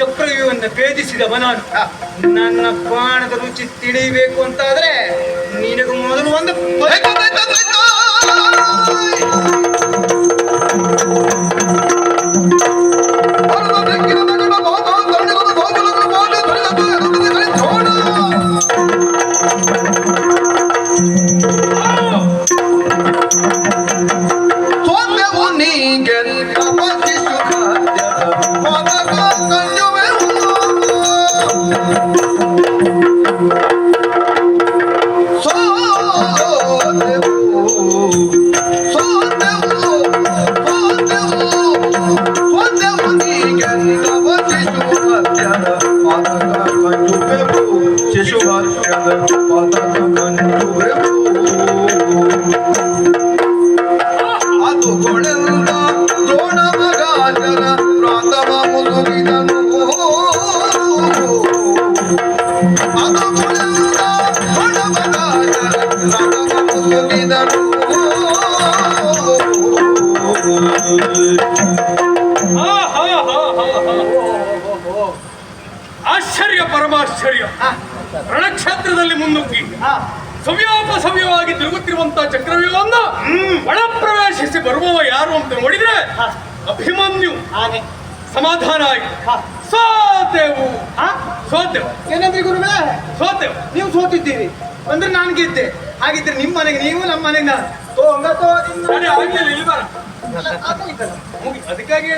ಚಕ್ರವ್ಯೂಹವನ್ನು ಭೇದಿಸಿದವ ನಾನು. ನನ್ನ ಬಾಣದ ರುಚಿ ತಿಳಿಯಬೇಕು ಅಂತಾದ್ರೆ ನಿನಗೆ ಮೊದಲು ಒಂದು ಆಶ್ಚರ್ಯ ಪರಮಾಶ್ಚರ್ಯ. ರಣಕ್ಷೇತ್ರದಲ್ಲಿ ಮುನ್ನುಗ್ಗಿ ಸವ್ಯವಾಗಿ ತಿರುಗುತ್ತಿರುವಂತಹ ಚಕ್ರವ್ಯೂಹವನ್ನು ಒಳ ಪ್ರವೇಶಿಸಿ ಬರುವವ ಯಾರು ಅಂತ ನೋಡಿದ್ರೆ ಅಭಿಮನ್ಯು. ಸಮಾಧಾನ ಆಯ್ತು. ಸೋತೆವು. ಏನಂದ್ರೆ ಗುರುಗಳೇ? ಸೋತೆವು. ನೀವು ಸೋತಿದ್ದೀರಿ ಅಂದ್ರೆ ನಾನು ಗೆದ್ದೆ. ಹಾಗಿದ್ರೆ ನಿಮ್ಮ ಮನೆಗೆ ನೀವು, ನಮ್ಮ ಮನೆಗೆ ನಾನು. ಅದಕ್ಕಾಗಿ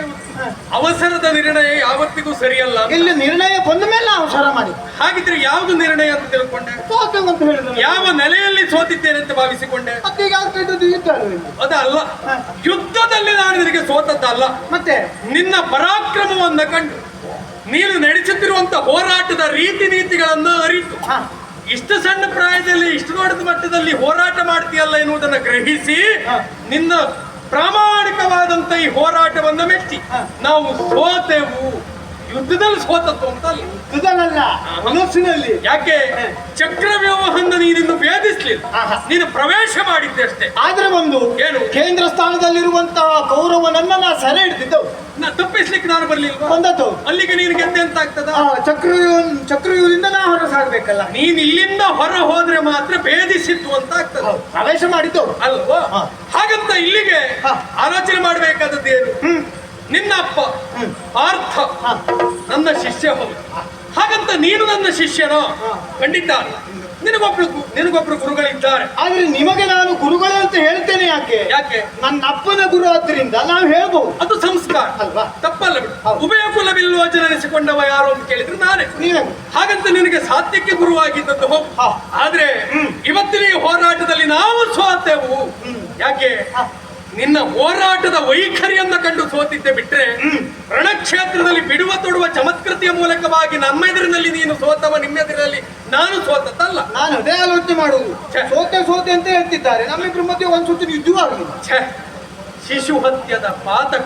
ಅವಸರದ ನಿರ್ಣಯ ಯಾವತ್ತಿಗೂ ಸರಿಯಲ್ಲ. ಇಲ್ಲಿ ನಿರ್ಣಯ ಬಂದ ಮೇಲೆ ಅವಸರ ಮಾಡಿ. ಹಾಗಿದ್ರೆ ಯಾವ್ದು ನಿರ್ಣಯ ಅಂತ ತಿಳ್ಕೊಂಡೆ? ಸೋತೆವು ಅಂತ ಹೇಳಿದ್ರೆ ಯಾವ ನೆಲೆಯಲ್ಲಿ ಸೋತಿದ್ದೇನೆ ಅಂತ ಭಾವಿಸಿಕೊಂಡೆ? ಅದಲ್ಲ, ಯುದ್ಧದಲ್ಲಿ ನಾನು ನಿನಗೆ ಸೋತದ್ದಲ್ಲ. ಮತ್ತೆ ನಿನ್ನ ಪರಾಕ್ರಮವನ್ನ ಕಂಡು ನೀನು ನಡೆಸುತ್ತಿರುವಂತ ಹೋರಾಟದ ರೀತಿ ನೀತಿಗಳನ್ನು ಅರಿತು ಇಷ್ಟು ಸಣ್ಣ ಪ್ರಾಯದಲ್ಲಿ ಇಷ್ಟು ದೊಡ್ಡ ಮಟ್ಟದಲ್ಲಿ ಹೋರಾಟ ಮಾಡ್ತೀಯಲ್ಲ ಎನ್ನುವುದನ್ನು ಗ್ರಹಿಸಿ ನಿನ್ನ ಪ್ರಾಮಾಣಿಕವಾದಂತ ಈ ಹೋರಾಟವನ್ನು ಮೆಚ್ಚಿ ನಾವು ಸೋತೆವು. ಯುದ್ಧದಲ್ಲಿ ಸೋತದ್ದು ಅಂತಲ್ಲ, ಯುದ್ಧದಲ್ಲ ಮನಸ್ಸಿನಲ್ಲಿ. ಯಾಕೆ? ಚಕ್ರವ್ಯೂಹವನ್ನು ನೀನಿನ್ನು ಭೇದಿಸ್ಲಿಲ್ಲ, ನೀನು ಪ್ರವೇಶ ಮಾಡಿದ್ದೆ ಅಷ್ಟೇ. ಆದ್ರೆ ಒಂದು ಏನು? ಕೇಂದ್ರ ಸ್ಥಾನದಲ್ಲಿರುವಂತಹ ಕೌರವನನ್ನ ನಾ ಸೆರೆ ಹಿಡಿದಿದ್ದವು. ತಪ್ಪಿಸ್ಲಿಕ್ಕೆ ನಾನು ಬರ್ಲಿಲ್ಲ. ಬಂದದ್ದು ಅಲ್ಲಿಗೆ ನೀನು ಗೆದ್ದೆ ಅಂತ ಆಗ್ತದ? ಚಕ್ರವ್ಯೂಹದಿಂದ ನಾ ಹೊರ ಸಾಗಬೇಕಲ್ಲ. ನೀನ್ ಇಲ್ಲಿಂದ ಹೊರ ಹೋದ್ರೆ ಮಾತ್ರ ಭೇದಿಸಿತ್ತು ಅಂತ ಆಗ್ತದ. ಪ್ರವೇಶ ಮಾಡಿದ್ದು ಅಲ್ವಾ? ಹಾಗಂತ ಇಲ್ಲಿಗೆ ಆಲೋಚನೆ ಮಾಡ್ಬೇಕಾದದ್ದು ಏನು? ನಿನ್ನ ಅಪ್ಪ ಪಾರ್ಥ ನನ್ನ ಶಿಷ್ಯ ಹೌದು. ಹಾಗಂತ ನೀನು ನನ್ನ ಶಿಷ್ಯನೋ? ಖಂಡಿತ. ನಿನಗೊಬ್ರು ಗುರುಗಳಿದ್ದಾರೆ. ಆದ್ರೆ ನಿಮಗೆ ನಾನು ಗುರುಗಳು ಅಂತ ಹೇಳ್ತೇನೆ. ಯಾಕೆ? ಯಾಕೆ? ನನ್ನ ಅಪ್ಪನ ಗುರು ಆದ್ರಿಂದ ನಾವು ಹೇಳ್ಬಹುದು. ಅದು ಸಂಸ್ಕಾರ ಅಲ್ವಾ? ತಪ್ಪಲ್ಲ ಬಿಡು. ಉಭಯ ಕುಲವಿಲ್ಲೋಚನೆಸಿಕೊಂಡವ ಯಾರು ಅಂತ ಕೇಳಿದ್ರೆ ನಾನೇ. ಹಾಗಂತ ನಿನಗೆ ಸಾತ್ಯಕ್ಕೆ ಗುರುವಾಗಿದ್ದದ್ದು ಹೋಗು. ಆದ್ರೆ ಇವತ್ತಿನ ಈ ಹೋರಾಟದಲ್ಲಿ ನಾವು ಸೋತೆವು. ಯಾಕೆ? ನಿನ್ನ ಹೋರಾಟದ ವೈಖರಿಯನ್ನ ಕಂಡು ಸೋತಿದ್ದೆ ಬಿಟ್ರೆ ರಣಕ್ಷೇತ್ರದಲ್ಲಿ ಬಿಡುವ ತೊಡುವ ಚಮತ್ಕೃತಿಯ ಮೂಲಕವಾಗಿ ನಮ್ಮೆದುರಿನಲ್ಲಿ ನೀನು ಸೋತವ, ನಿಮ್ಮೆದುರಲ್ಲಿ ನಾನು ಸೋತದ್ದಲ್ಲ. ನಾನು ಅದೇ ಆಲೋಚನೆ ಮಾಡುವುದು. ಸೋತೆ ಅಂತ ಹೇಳ್ತಿದ್ದಾರೆ, ನಮ್ಮಿಬ್ರು ಮಧ್ಯೆ ಒಂದು ಸುತ್ತಿನ ಯುದ್ಧವಾಗಲಿಲ್ಲ. ಶಿಶು ಹತ್ಯದ ಪಾತಕ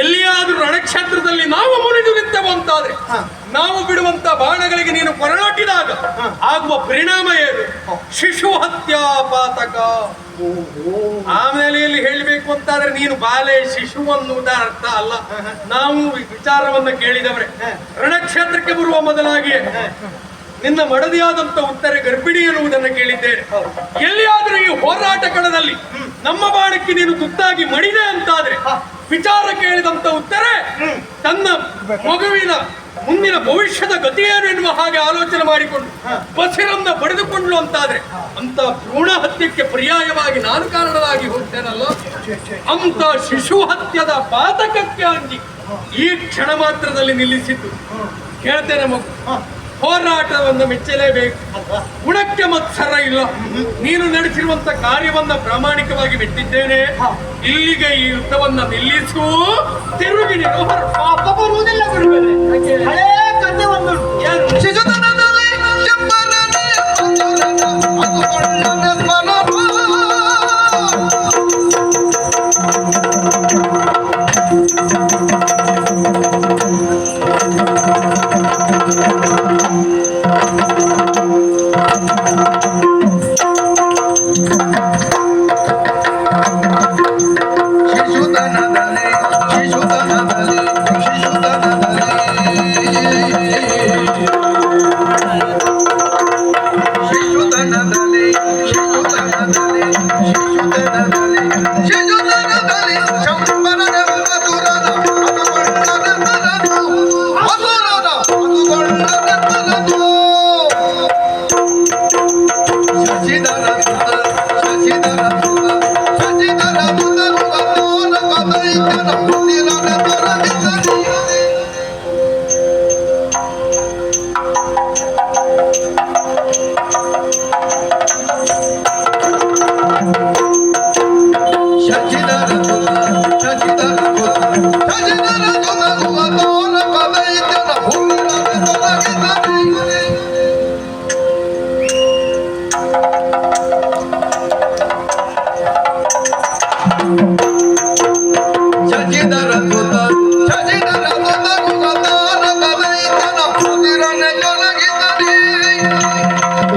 ಎಲ್ಲಿಯಾದ್ರೂ ರಣಕ್ಷೇತ್ರದಲ್ಲಿ ನಾವು ಮುರಿದು ನಿಂತೆವು ಅಂತಾದ್ರೆ ನಾವು ಬಿಡುವಂತ ಬಾಣಗಳಿಗೆ ನೀನು ಕೊರಳೊಡ್ಡಿದಾಗ ಆಗುವ ಪರಿಣಾಮ ಏನು? ಶಿಶು ಹತ್ಯಾ ಪಾತಕ. ಆಮೇಲೆ ಇಲ್ಲಿ ಹೇಳಬೇಕು ಅಂತಾದ್ರೆ ನೀನು ಬಾಲೆ ಶಿಶು ಅನ್ನುವುದರ ಅರ್ಥ ಅಲ್ಲ. ನಾವು ವಿಚಾರವನ್ನ ಕೇಳಿದವರೆ ರಣಕ್ಷೇತ್ರಕ್ಕೆ ಬರುವ ಮೊದಲಾಗಿ ನಿನ್ನ ಮಡದಿಯಾದಂತ ಉತ್ತರ ಗರ್ಭಿಣಿ ಎನ್ನುವುದನ್ನು ಕೇಳಿದ್ದೇನೆ. ಎಲ್ಲಿಯಾದ್ರೂ ಈ ಹೋರಾಟ ಕಣದಲ್ಲಿ ನಮ್ಮ ಬಾಣಕ್ಕೆ ನೀನು ತುತ್ತಾಗಿ ಮಡಿದೆ ಅಂತಾದ್ರೆ ವಿಚಾರ ಕೇಳಿದಂತ ಉತ್ತರ ತನ್ನ ಮಗುವಿನ ಮುಂದಿನ ಭವಿಷ್ಯದ ಗತಿ ಏನು ಎನ್ನುವ ಹಾಗೆ ಆಲೋಚನೆ ಮಾಡಿಕೊಂಡು ಬಸಿರನ್ನ ಪಡೆದುಕೊಂಡ್ಲು ಅಂತಾದ್ರೆ ಅಂತ ಭ್ರೂಣ ಹತ್ಯಕ್ಕೆ ಪರ್ಯಾಯವಾಗಿ ನಾನು ಕಾರಣವಾಗಿ ಹೋಗ್ತೇನಲ್ಲ. ಅಂತ ಶಿಶು ಹತ್ಯದ ಪಾತಕಕ್ಕೆ ಅಂಜಿ ಈ ಕ್ಷಣ ಮಾತ್ರದಲ್ಲಿ ನಿಲ್ಲಿಸಿದ್ದು ಕೇಳ್ತೇನೆ ಮಗು. ಹೋರಾಟವನ್ನು ಮೆಚ್ಚಲೇಬೇಕು. ಗುಣಕ್ಕೆ ಮತ್ಸರ ಇಲ್ಲ. ನೀನು ನಡೆಸಿರುವಂತ ಕಾರ್ಯವನ್ನ ಪ್ರಾಮಾಣಿಕವಾಗಿ ಮೆಚ್ಚಿದ್ದೇನೆ. ಇಲ್ಲಿಗೆ ಈ ಯುದ್ಧವನ್ನ ನಿಲ್ಲಿಸು. ತಿರುಗಿ ನೀನು ಪಾಪ ಬರುವುದಿಲ್ಲ ಗುರುಗಳೇ. ಹಳೇ ಕಥೆ ಒಂದು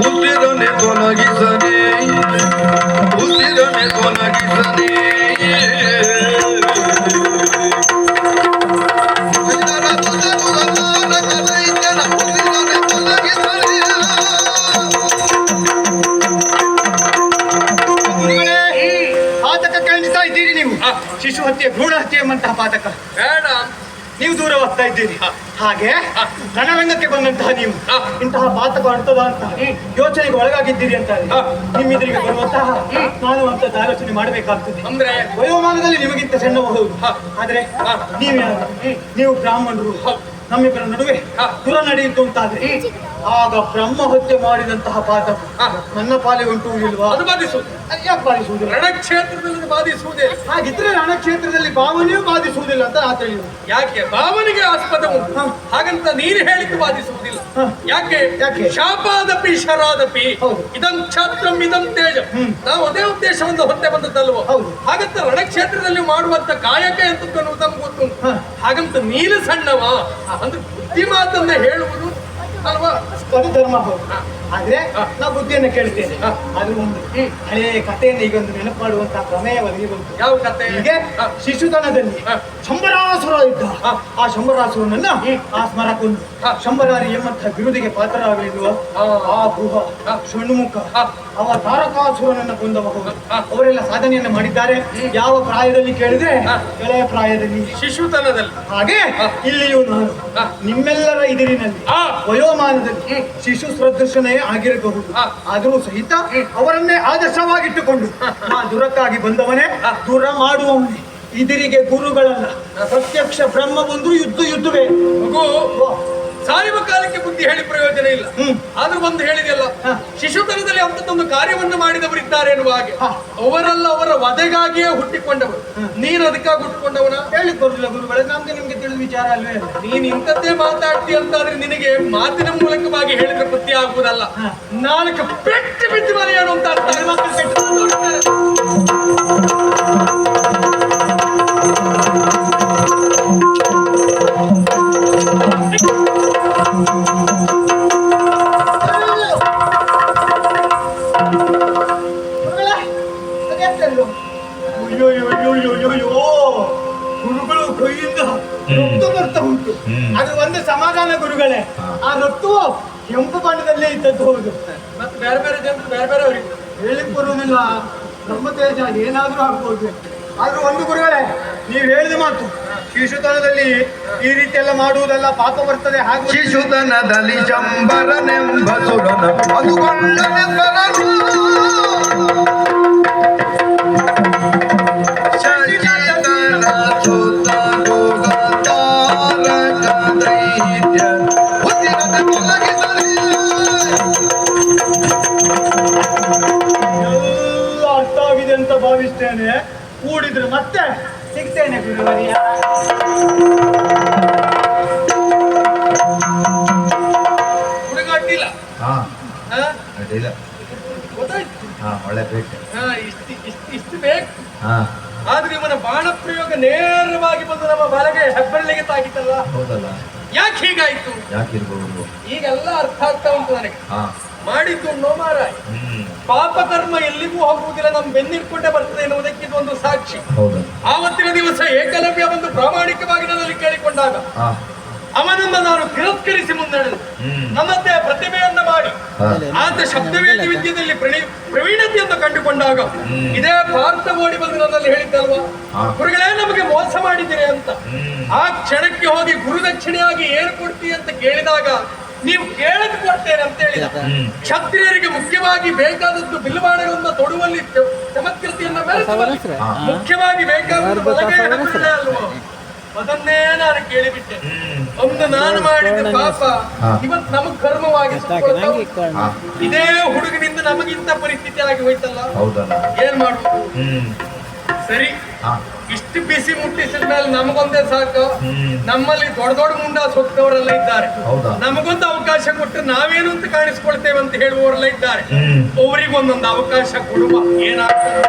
ಉಸಿರನೆ ತೊಲಗಿಸದೆ ಉಸಿರನೆ ತೊಲಗಿಸದೆ ಪಾತಕ ಕೇಳಿಸ್ತಾ ಇದ್ದೀರಿ ನೀವು. ಶಿಶು ಹತ್ಯೆ ಭ್ರೂಣ ಹತ್ಯೆ ಎಂಬಂತಹ ಪಾತಕ ಬೇಡ. ನೀವು ದೂರವಾಗ್ತಾ ಇದ್ದೀರಿ. ಹಾಗೆ ರಣರಂಗಕ್ಕೆ ಬಂದಂತಹ ನೀವು ಇಂತಹ ಪಾತಕ ಅಡ್ತದ ಅಂತ ಯೋಚನೆಗೆ ಒಳಗಾಗಿದ್ದೀರಿ ಅಂತ ನಿಮ್ಮೆದುರಿಗೆ ಬರುವಂತಹ ನಾನು ಅಂತ ಆಲೋಚನೆ ಮಾಡಬೇಕಾಗ್ತದೆ. ಅಂದ್ರೆ ವಯೋಮಾನದಲ್ಲಿ ನಿಮಗಿಂತ ಸಣ್ಣಬಹುದು. ಆದ್ರೆ ನೀವು ಯಾರು? ನೀವು ಬ್ರಾಹ್ಮಣರು. ನಮ್ಮಿಬ್ಬರ ನಡುವೆ ದೂರ ನಡೆಯಿತು ಅಂತಾದ್ರೆ ಆಗ ಬ್ರಹ್ಮ ಹತ್ಯೆ ಮಾಡಿದಂತಹ ಪಾತಕ ನನ್ನ ಪಾಲಿಗೆ ಉಂಟು ಇಲ್ವಾ? ಅದು ಬಾಧಿಸುವುದು. ಯಾಕೆ ಬಾಧಿಸುವುದಿಲ್ಲ? ರಣಕ್ಷೇತ್ರದಲ್ಲಿ ಬಾಧಿಸುವುದೇ. ಹಾಗಿದ್ರೆ ರಣಕ್ಷೇತ್ರದಲ್ಲಿ ಭಾವನೆಯೂ ಬಾಧಿಸುವುದಿಲ್ಲ ಅಂತ ನಾ ತಿಳಿಯುವುದು. ಯಾಕೆ? ಭಾವನೆಗೆ ಆಸ್ಪದ ಉಂಟು. ಹಾಗಂತ ನೀನು ಹೇಳಿದ್ದು ಬಾಧಿಸುವುದಿಲ್ಲ. ಯಾಕೆ? ಶಾಪಾದಪಿ ಶರಾದಪಿ ಹೌದು. ಇದಂ ಛಾತ್ರಂ ಇದಂ ತೇಜ. ನಾವು ಅದೇ ಉದ್ದೇಶವನ್ನು ಹೊತ್ತೆ ಬಂದದ್ದಲ್ವ? ಹೌದು. ಹಾಗಂತ ರಣಕ್ಷೇತ್ರದಲ್ಲಿ ಮಾಡುವಂತ ಕಾಯಕ ಎಂತದ್ದು ಅನ್ನೋದು ನಮ್ಗೆ ಗೊತ್ತುಂಟು. ಹಾಗಂತ ನೀನು ಸಣ್ಣವ ಅಂದ್ರೆ ಬುದ್ಧಿ ಮಾತನ್ನ ಹೇಳುವುದು ಅಲ್ವಾ? ಅದು ಧರ್ಮ ಹೌದು. ಆದ್ರೆ ನಾ ಬುದ್ಧಿಯನ್ನ ಕೇಳ್ತೇನೆ. ಅದು ಒಂದು ಹಳೆಯ ಕಥೆಯನ್ನು ಈಗ ಒಂದು ನೆನಪು ಮಾಡುವಂತಹ ಪ್ರಮೇಯ ಒದಗಿ ಬಂತು. ಯಾವ ಕತೆ? ಹೀಗೆ ಶಿಶುತನದಲ್ಲಿ ಶಂಬರಾಸುರ ಇದ್ದ. ಆ ಶಂಬರಾಸುರನನ್ನ ಆ ಸ್ಮರಕೊಂಡು ಶಂಬರಾರಿ ಎಂಬಂತಹ ಬಿರುದಿಗೆ ಪಾತ್ರರಾಗಲಿರುವ ಆ ಬೃಹ ಷಣ್ಮುಖ ಅವ ತಾರಕಾಸುರನನ್ನ ಕೊಂದಬಹುದು. ಅವರೆಲ್ಲ ಸಾಧನೆಯನ್ನ ಮಾಡಿದ್ದಾರೆ. ಯಾವ ಪ್ರಾಯದಲ್ಲಿ ಕೇಳಿದ್ರೆ ಎಳೆಯ ಪ್ರಾಯದಲ್ಲಿ, ಶಿಶುತನದಲ್ಲಿ. ಹಾಗೆ ಇಲ್ಲಿಯೂ ನಾನು ನಿಮ್ಮೆಲ್ಲರ ಎದುರಿನಲ್ಲಿ ವಯೋಮಾನದಲ್ಲಿ ಶಿಶು ಸದೃಶನೇ ಆಗಿರಬಹುದು. ಆದರೂ ಸಹಿತ ಅವರನ್ನೇ ಆದರ್ಶವಾಗಿಟ್ಟುಕೊಂಡು ನಾ ದುರಕ್ಕಾಗಿ ಬಂದವನೇ, ದೂರ ಮಾಡುವವನೇ. ಇದರಿಗೆ ಗುರುಗಳಲ್ಲ, ಪ್ರತ್ಯಕ್ಷ ಬ್ರಹ್ಮ ಬಂದು ಯುದ್ಧವೇ. ಮಗು ಸಾಯುವ ಕಾಲಕ್ಕೆ ಬುದ್ಧಿ ಹೇಳಿ ಪ್ರಯೋಜನ ಇಲ್ಲ. ಆದ್ರೂ ಒಂದು ಹೇಳಿದೆಯಲ್ಲ, ಶಿಶುತನದಲ್ಲಿ ಅಂತದೊಂದು ಕಾರ್ಯವನ್ನು ಮಾಡಿದವರಿದ್ದಾರೆ ಎನ್ನುವ ಹಾಗೆ ಅವರೆಲ್ಲ ಅವರ ವಧೆಗಾಗಿಯೇ ಹುಟ್ಟಿಕೊಂಡವರು. ನೀನು ಅದಕ್ಕಾಗಿ ಹುಟ್ಟಿಕೊಂಡವನ? ಹೇಳಿ ಬರುದಿಲ್ಲ ಗುರುಗಳೇ, ನಮ್ಗೆ ನಿಮ್ಗೆ ತಿಳಿದ ವಿಚಾರ ಅಲ್ವೇ ಅಲ್ಲ. ನೀನ್ ಇಂಥದ್ದೇ ಮಾತಾಡ್ತಿ ಅಂತಾದ್ರೆ ನಿನಗೆ ಮಾತಿನ ಮೂಲಕವಾಗಿ ಹೇಳಿದ್ರೆ ಬುದ್ಧಿ ಆಗುವುದಲ್ಲ. ನಾಲ್ಕು ಪೆಟ್ಟು ಬಿದ್ದು ಮರೆಯೋಣ ಅಂತ ಅಂತಾರೆ ಮಕ್ಕಳು. ಗುರುಗಳು ಕೈಯಿಂದ ರಕ್ತ ಬರ್ತಾ ಉಂಟು. ಅದು ಒಂದು ಸಮಾಧಾನ ಗುರುಗಳೇ. ಆ ರಕ್ತವು ಕೆಂಪು ಬಣ್ಣದಲ್ಲೇ ಇದ್ದದ್ದು ಹೌದು. ಮತ್ತೆ ಬೇರೆ ಬೇರೆ ಜನರು ಬೇರೆ ಬೇರೆ ಅವರಿಗೆ ಹೇಳಿಕ್ ಬರುವುದಿಲ್ಲ. ನಮ್ಮ ತೇಜ ಏನಾದ್ರೂ ಆಗ್ಬೋದು. ಆದ್ರೂ ಒಂದು ಗುರುಗಳೇ, ನೀವು ಹೇಳಿದ ಮಾತು ಶಿಶುತನದಲ್ಲಿ ಈ ರೀತಿ ಎಲ್ಲ ಮಾಡುವುದೆಲ್ಲ ಪಾಪ ಬರ್ತದೆ. ಹಾಗೆ ಶಿಶುತನದಲ್ಲಿ ಶಂಬರನೆಂಬ ಸುರನ ಮಧುಗೊಂಡನೆ ಬರಲು ಎಲ್ಲ ಅರ್ಥ ಆಗಿದೆ ಅಂತ ಭಾವಿಸ್ತೇನೆ. ಕೂಡಿದ್ರೆ ಮತ್ತೆ ಸಿಗ್ತೇನೆ ಗುರುವರಿಯ. ಹುಡುಗ ಅಡ್ಡಿಲ್ಲ. ಅಡ್ಡಿಲ್ಲ. ಗೊತ್ತಾಯ್ತು. ಒಳ್ಳೆ ಬೇಕು. ಇಷ್ಟು ಬೇಕು. ಆದ್ರೆ ಇವನ ಬಾಣ ಪ್ರಯೋಗ ನೇರವಾಗಿ ಬಂದು ನಮ್ಮ ಬಲಗೆ ಹೆಬ್ಬಳ್ಳಿಗೆ ತಾಗಿತ್ತಲ್ಲ. ಹೌದಲ್ಲ? ಯಾಕೆ ಹೀಗಾಯ್ತು? ಯಾಕಿರ್ಬೋದು? ಈಗೆಲ್ಲ ಅರ್ಥ ಆಗ್ತಾ ಉಂಟು ನನಗೆ. ಮಾಡಿದ್ದು ನೋಮಾರಾಯ್. ಪಾಪ ಕರ್ಮ ಎಲ್ಲಿಗೂ ಹೋಗುವುದಿಲ್ಲ, ನಮ್ ಬೆನ್ನಿರ್ಕೊಂಡೇ ಬರ್ತದೆ ಎನ್ನುವುದಕ್ಕೆ ಇದೊಂದು ಸಾಕ್ಷಿ. ಆವತ್ತಿನ ದಿವಸ ಏಕಲವ್ಯ ಒಂದು ಪ್ರಾಮಾಣಿಕವಾಗಿ ನನ್ನಲ್ಲಿ ಕೇಳಿಕೊಂಡಾಗ ಅವನನ್ನ ನಾನು ತಿರಸ್ಕರಿಸಿ ಮುನ್ನಡೆದು ನನ್ನದೇ ಪ್ರತಿಭೆಯನ್ನ ಮಾಡಿ ಆತ ಶಬ್ದವೇದಿ ವಿದ್ಯೆಯಲ್ಲಿ ಪ್ರವೀಣತೆಯನ್ನು ಕಂಡುಕೊಂಡಾಗ ಇದೇ ಪಾರ್ಥ ಓಡಿ ಬಂದು ನನ್ನಲ್ಲಿ ಹೇಳಿದ್ದಲ್ವಾ, ಗುರುಗಳೇ ನಮಗೆ ಮೋಸ ಮಾಡಿದ್ದೀರಿ ಅಂತ. ಆ ಕ್ಷಣಕ್ಕೆ ಹೋಗಿ ಗುರುದಕ್ಷಿಣೆಯಾಗಿ ಏನು ಕೊಡ್ತೀವಿ ಅಂತ ಕೇಳಿದಾಗ ನೀವು ಕೇಳದ್ ಕೊಡ್ತೇನೆ ಅಂತ ಹೇಳಿದ. ಕ್ಷತ್ರಿಯರಿಗೆ ಮುಖ್ಯವಾಗಿ ಬೇಕಾದದ್ದು ಬಿಲ್ಲುಬಾಣಗಳನ್ನು ತೊಡುವಲ್ಲಿ ಚಮತ್ಕೃತಿಯನ್ನ ಮೆರೆಸುವಲ್ಲಿ ಮುಖ್ಯವಾಗಿ ಬೇಕಾದದ್ದು ಬಲಗೈ ಎಡಗೈ ಅಲ್ವೋ, ಅದನ್ನೇ ನಾನು ಕೇಳಿಬಿಟ್ಟೆ. ಒಂದು ನಾನು ಮಾಡಿದ ಪಾಪ ಇವತ್ತು ನಮಗ್ ಕರ್ಮವಾಗಿ ಇದೇ ಹುಡುಗನಿಂದ ನಮಗಿಂತ ಪರಿಸ್ಥಿತಿ ಆಗಿ ಹೋಯ್ತಲ್ಲ, ಏನ್ ಮಾಡುವುದು? ಸರಿ, ಇಷ್ಟು ಬಿಸಿ ಮುಟ್ಟಿಸಿದ ಮೇಲೆ ನಮಗೊಂದೇ ಸಾಕು. ನಮ್ಮಲ್ಲಿ ದೊಡ್ಡ ದೊಡ್ಡ ಮುಂಡ ಸೊತ್ತವರೆಲ್ಲ ಇದ್ದಾರೆ. ನಮಗೊಂದು ಅವಕಾಶ ಕೊಟ್ಟು ನಾವೇನು ಅಂತ ಕಾಣಿಸ್ಕೊಳ್ತೇವೆ ಅಂತ ಹೇಳುವವರೆಲ್ಲ ಇದ್ದಾರೆ. ಅವರಿಗೊಂದೊಂದು ಅವಕಾಶ ಕೊಡುವ. ಏನಾಗ್ತದೆ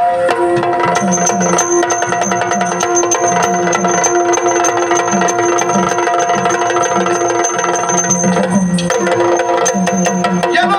ಯಮ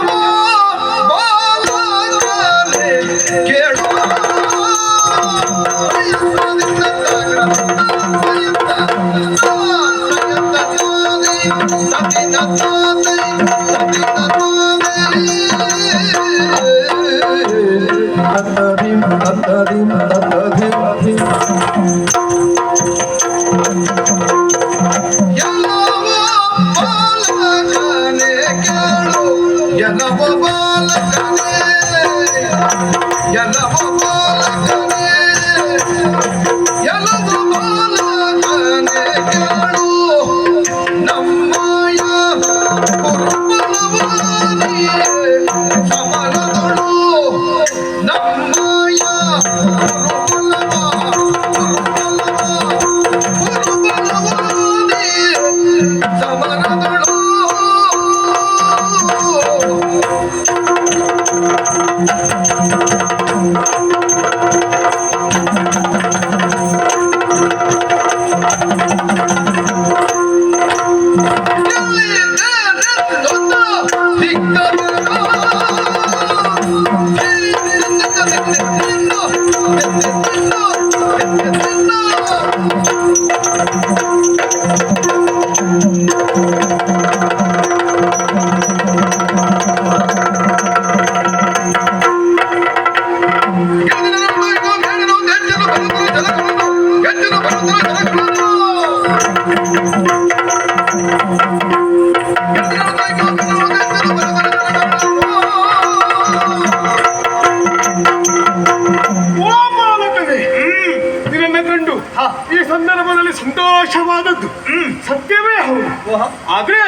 ಈ ಸಂದರ್ಭದಲ್ಲಿ ಸಂತೋಷವಾದದ್ದು ಸತ್ಯವೇ ಹೌದು. ಆದ್ರೆ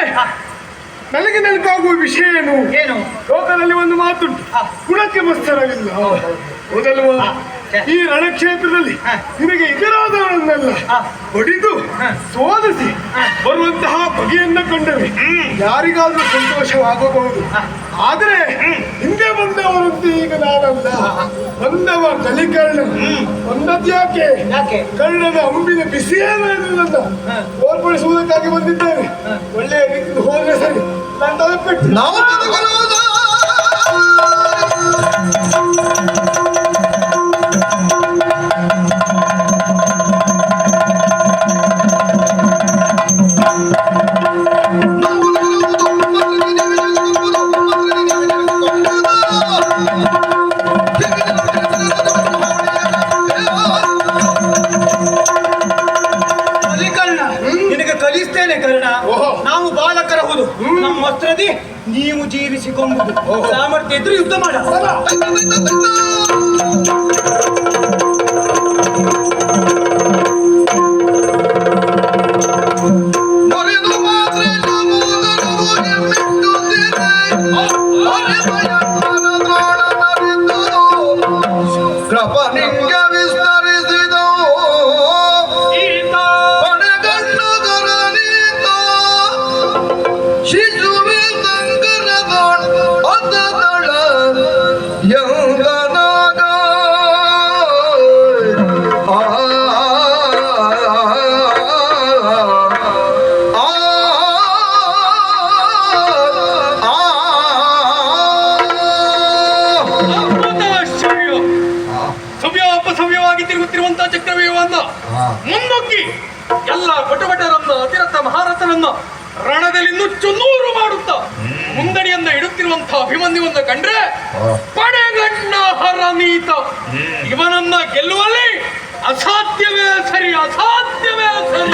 ನನಗೆ ನೆನಪಾಗುವ ವಿಷಯ ಏನು? ಲೋಕದಲ್ಲಿ ಒಂದು ಮಾತುಂಟು, ಗುಣಕ್ಕೆ ಮತ್ಸರವಿಲ್ಲ. ಹೌದಲ್ವಾ? ಈ ರಣಕ್ಷೇತ್ರದಲ್ಲಿ ನಿನಗೆ ಎದುರಾದವರನ್ನೆಲ್ಲ ಹೊಡೆದು ಸೋಲಿಸಿ ಬರುವಂತಹ ಬಗೆಯನ್ನ ಕಂಡರೆ ಯಾರಿಗಾದ್ರೂ ಸಂತೋಷವಾಗಬಹುದು. ಆದ್ರೆ ಹಿಂದೆ ಬಂದವರಂತೆ ಈಗ ನಾನಲ್ಲ. ಬಂದವ ಕಲಿಕರ್ಣ, ಬಂದದ್ಯಾಕೆ? ಕರ್ಣದ ಅಂಬಿನ ಬಿಸಿಯೇ ನನ್ನ ಓರ್ಪಡಿಸುವುದಕ್ಕಾಗಿ ಬಂದಿದ್ದೇನೆ. ಒಳ್ಳೆಯ ರೀತಿ ಹೋದ್ರೆ ಸರಿ. ನಾನು ತಲುಪಿಟ್ಟು ನಾವು ನಾವು ಬಾಲಕರಹುದು. ನಮ್ಮ ವಸ್ತ್ರದಿ ನೀವು ಜೀರಿಸಿಕೊಂಬುದು. ಸಾಮರ್ಥ್ಯ ಇದ್ರೂ ಯುದ್ಧ ಮಾಡ. ತಿರುಗುತ್ತಿರುವಂತಹ ಚಕ್ರವ್ಯೂಹವನ್ನು ಮುನ್ನುಗ್ಗಿ ಎಲ್ಲ ಭಟಭಟರನ್ನು ಅತಿರಥ ಮಹಾರಥನನ್ನು ರಣದಲ್ಲಿ ನುಚ್ಚು ನೂರು ಮಾಡುತ್ತಾ ಮುಂದಡಿಯನ್ನು ಇಡುತ್ತಿರುವಂತಹ ಅಭಿಮನ್ಯುವನ್ನು ಕಂಡ್ರೆ ಪಡೆಗಣ್ಣ ಹರನೀತ. ಇವನನ್ನ ಗೆಲ್ಲುವಲ್ಲಿ ಅಸಾಧ್ಯವೇ ಸರಿ, ಅಸಾಧ್ಯವೇ ಸರಿ.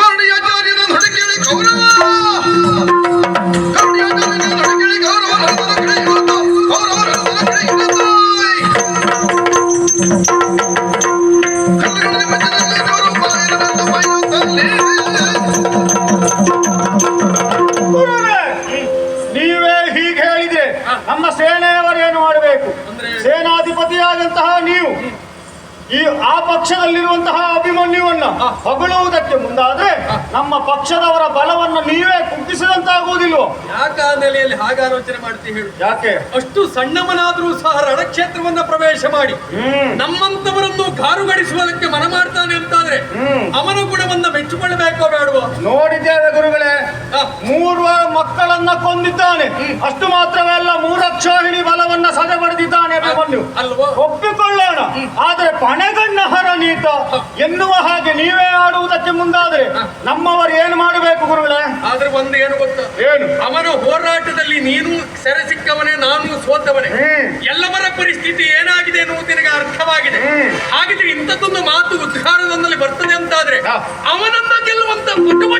ನೀವೇ ಹೀಗೆ ಹೇಳಿದ್ರೆ ನಮ್ಮ ಸೇನೆಯವರೇನು ಮಾಡಬೇಕು? ಸೇನಾಧಿಪತಿಯಾದಂತಹ ನೀವು ಆ ಪಕ್ಷದಲ್ಲಿರುವಂತಹ ಅಭಿಮನ್ಯುವನ್ನ ಹೊಗಳುವುದಕ್ಕೆ ಮುಂದಾದ್ರೆ ನಮ್ಮ ಪಕ್ಷದವರ ಬಲವನ್ನು ನೀವೇ ಕುಗ್ಗಿಸಿದಂತಾಗುವುದಿಲ್ವೋ? ಯಾಕ ಆ ನೆಲೆಯಲ್ಲಿ ಹಾಗೆ ಆಲೋಚನೆ ಮಾಡ್ತೀವಿ ಹೇಳು? ಯಾಕೆ? ಅಷ್ಟು ಸಣ್ಣವನಾದ್ರೂ ಸಹ ರಣಕ್ಷೇತ್ರವನ್ನ ಪ್ರವೇಶ ಮಾಡಿ ನಮ್ಮಂತವರನ್ನು ಕಾರುಗಡಿಸುವುದಕ್ಕೆ ಮನ ಮಾಡ್ತಾನೆ ಅಂತಾದ್ರೆ ಅವನ ಗುಣವನ್ನ ಮೆಚ್ಚಿಕೊಳ್ಳಬೇಕೋ ಬೇಡವೋ? ನೋಡಿದ್ದೇವೆ ಗುರುಗಳೇ, 3 ಮಕ್ಕಳನ್ನ ಕೊಂದಿದ್ದಾನೆ. ಅಷ್ಟು ಮಾತ್ರವೇ ಅಲ್ಲ, 3 ಅಕ್ಷೋಹಿಣಿ ಬಲವನ್ನ ಸದೆ ಪಡೆದಿದ್ದಾನೆ ಅಭಿಮನ್ಯು. ಅಲ್ವೋ? ಒಪ್ಪಿಕೊಳ್ಳೋಣ. ಆಡೋಣ, ಆದರೆ ಪಣೆಗಣ್ಣ ಹರನೀತ ಎನ್ನುವ ಹಾಗೆ ನೀವೇ ಆಡುವುದಕ್ಕೆ ಮುಂದಾದ್ರೆ ನಮ್ಮವರು ಏನು ಮಾಡಬೇಕು ಗುರುಗಳೇ? ಆದ್ರೆ ಒಂದು ಏನು ಗೊತ್ತಾ, ಏನು? ಅವನ ಹೋರಾಟದಲ್ಲಿ ನೀನು ಸೆರೆ ಸಿಕ್ಕವನೇ, ನಾನು ಸೋತವನೇ. ಎಲ್ಲವರ ಪರಿಸ್ಥಿತಿ ಏನಾಗಿದೆ ಎನ್ನುವುದು ನಿನಗೆ ಅರ್ಥವಾಗಿದೆ. ಹಾಗಿದ್ರೆ ಇಂಥದ್ದೊಂದು ಮಾತು ಉದ್ಘಾರದಲ್ಲಿ ಬರ್ತದೆ ಅಂತಾದ್ರೆ ಅವನನ್ನ ಗೆಲ್ಲುವಂತ ಕುಟುಂಬ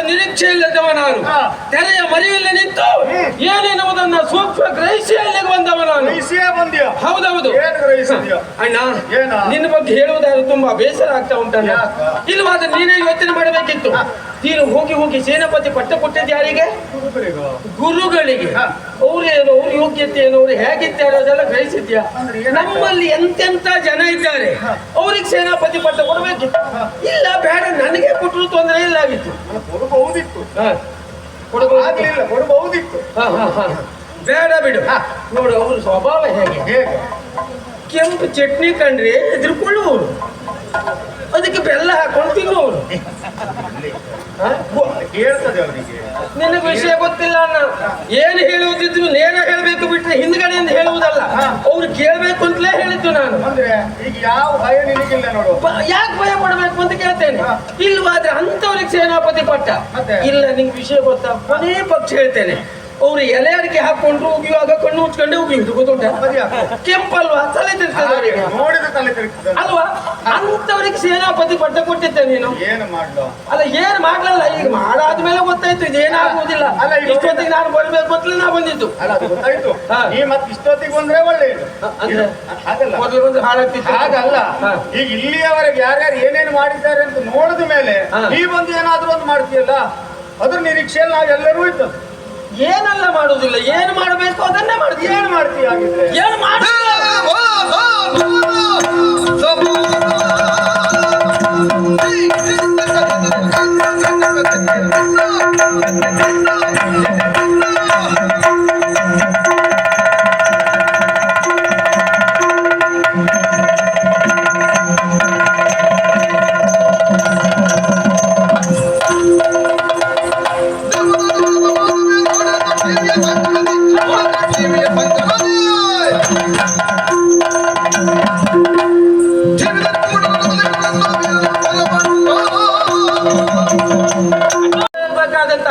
ನಿರೀಕ್ಷೆ ಇಲ್ಲದವ ನಾನು ತೆರೆಯ ಮರಿಯಲ್ಲಿ ನಿಂತು ಏನೇನುವುದನ್ನ ಸೂಕ್ಷ್ಮ ಗ್ರಹಿಸಿ ಅಲ್ಲಿಗೆ ಬಂದವ ನಾನು. ಹೌದೌದು ಅಣ್ಣ, ನಿನ್ನ ಬಗ್ಗೆ ಹೇಳುವುದಾದ್ರೆ ತುಂಬಾ ಬೇಸರ ಆಗ್ತಾ ಉಂಟಲ್ಲ. ಇಲ್ಲವಾದ್ರೆ ನೀನೇ ಯೋಚನೆ ಮಾಡಬೇಕಿತ್ತು. ನೀನು ಹೋಗಿ ಹೋಗಿ ಸೇನಾಪತಿ ಪಟ್ಟ ಕೊಟ್ಟಿದ್ದು ಯಾರಿಗೆ? ಗುರುಗಳಿಗೆ. ಅವ್ರೇನು, ಅವ್ರ ಯೋಗ್ಯತೆ ಏನು, ಅವ್ರು ಹೇಗಿದ್ದಾರೆ ಅದೆಲ್ಲ ಗ್ರಹಿಸಿದ್ಯಾ? ನಮ್ಮಲ್ಲಿ ಎಂತೆಂತ ಜನ ಇದ್ದಾರೆ, ಅವ್ರಿಗೆ ಸೇನಾಪತಿ ಪಟ್ಟ ಕೊಡ್ಬೇಕಿತ್ತು. ಇಲ್ಲ ಬೇಡ, ನನಗೆ ಕೊಟ್ಟರು ತೊಂದರೆ ಇಲ್ಲ ಆಗಿತ್ತು. ಕೊಡಬಹುದಿತ್ತು. ಬೇಡ ಬಿಡು. ನೋಡು ಅವ್ರ ಸ್ವಭಾವ ಹೇಗೆ. ಕೆಂಪು ಚಟ್ನಿ ಕಂಡ್ರೆ ಹೆದರ್ಕೊಳ್ಳುವವರು, ಅದಕ್ಕೆ ಬೆಲ್ಲ ಹಾಕೊಂಡು ತಿನ್ನುವವರು. ಹೇಳ್ತದೆ ಅವರಿಗೆ. ನಿನಗೆ ವಿಷಯ ಗೊತ್ತಿಲ್ಲ ಅಣ್ಣ. ಏನು ಹೇಳುವುದಿದ್ರು ನೇರ ಹೇಳಬೇಕು ಬಿಟ್ರೆ ಹಿಂದ್ಗಡೆಯಿಂದ ಹೇಳುವುದಲ್ಲ. ಅವ್ರು ಕೇಳಬೇಕು ಅಂತಲೇ ಹೇಳಿದ್ದು ನಾನು. ಅಂದ್ರೆ ಈಗ ಯಾವ ಭಯ ನಿನಗಿಲ್ಲ ನೋಡು. ಯಾಕೆ ಭಯ ಪಡಬೇಕು ಅಂತ ಕೇಳ್ತೇನೆ. ಇಲ್ವಾದ್ರೆ ಅಂತವ್ರಿಗೆ ಸೇನಾಪತಿ ಪಟ್ಟ ಇಲ್ಲ. ನಿಂಗೆ ವಿಷಯ ಗೊತ್ತಾ? ಕೊನೇ ಪಕ್ಷ ಹೇಳ್ತೇನೆ. ಅವ್ರು ಎಲೆ ಅಡಿಕೆ ಹಾಕೊಂಡ್ರು ಉಗಿಯುವಾಗ ಕಣ್ಣು ಮುಚ್ಕೊಂಡೆ ಉಗಿಯುದು, ಗೊತ್ತುಂಟ? ಕೆಂಪಲ್ವಾ, ತಲೆ ತಿರ್ತದೆ ನೋಡಿದ್ರೆ ತಲೆ ತಿರ್ತದೆ ಅಲ್ವಾ? ಅಂತವ್ರಿಗೆ ಸೇನಾಪತಿ ಪಟ್ಟ ಕೊಟ್ಟಿದ್ದೆ ನೀನು. ಏನು ಮಾಡ್ಲು? ಅಲ್ಲ ಏನು ಮಾಡ್ಲಲ್ಲ, ಈಗ ಮಾಡಾದ್ಮೇಲೆ ಗೊತ್ತಾಯ್ತು ಇದೇನಾಗುವುದಿಲ್ಲ. ಇಷ್ಟೊತ್ತಿಗೆ ನಾನು ಬರ್ಬೇಕು ಅಂತಲೇ ನಾ ಬಂದಿದ್ದು. ಅಲ್ಲ ಅದು ಗೊತ್ತಾಯ್ತು. ನೀ ಮತ್ತೆ ಇಷ್ಟೊತ್ತಿಗೆ ಬಂದ್ರೆ ಒಳ್ಳೆಯದು. ಹಾಗಲ್ಲ, ಮೊದಲು ಹಾಳಾಗ್ತಿತ್ತು. ಹಾಗಲ್ಲ, ಈಗ ಇಲ್ಲಿಯವರೆಗೆ ಯಾರ್ಯಾರು ಏನೇನು ಮಾಡಿದ್ದಾರೆ ಅಂತ ನೋಡಿದ ಮೇಲೆ ನೀ ಬಂದು ಏನಾದ್ರೂ ಒಂದು ಮಾಡ್ತೀಯಲ್ಲ, ಅದ್ರ ನಿರೀಕ್ಷೆಯಲ್ಲಿ ನಾವೆಲ್ಲರೂ ಇದ್ದದ್ದು. ಏನೆಲ್ಲ ಮಾಡುವುದಿಲ್ಲ, ಏನು ಮಾಡಬೇಕು ಅದನ್ನೇ ಮಾಡ್ತೀವಿ. ಏನು ಮಾಡ್ತೀಯ ಹಾಗಿದ್ರೆ? ಏನು ಮಾಡಿ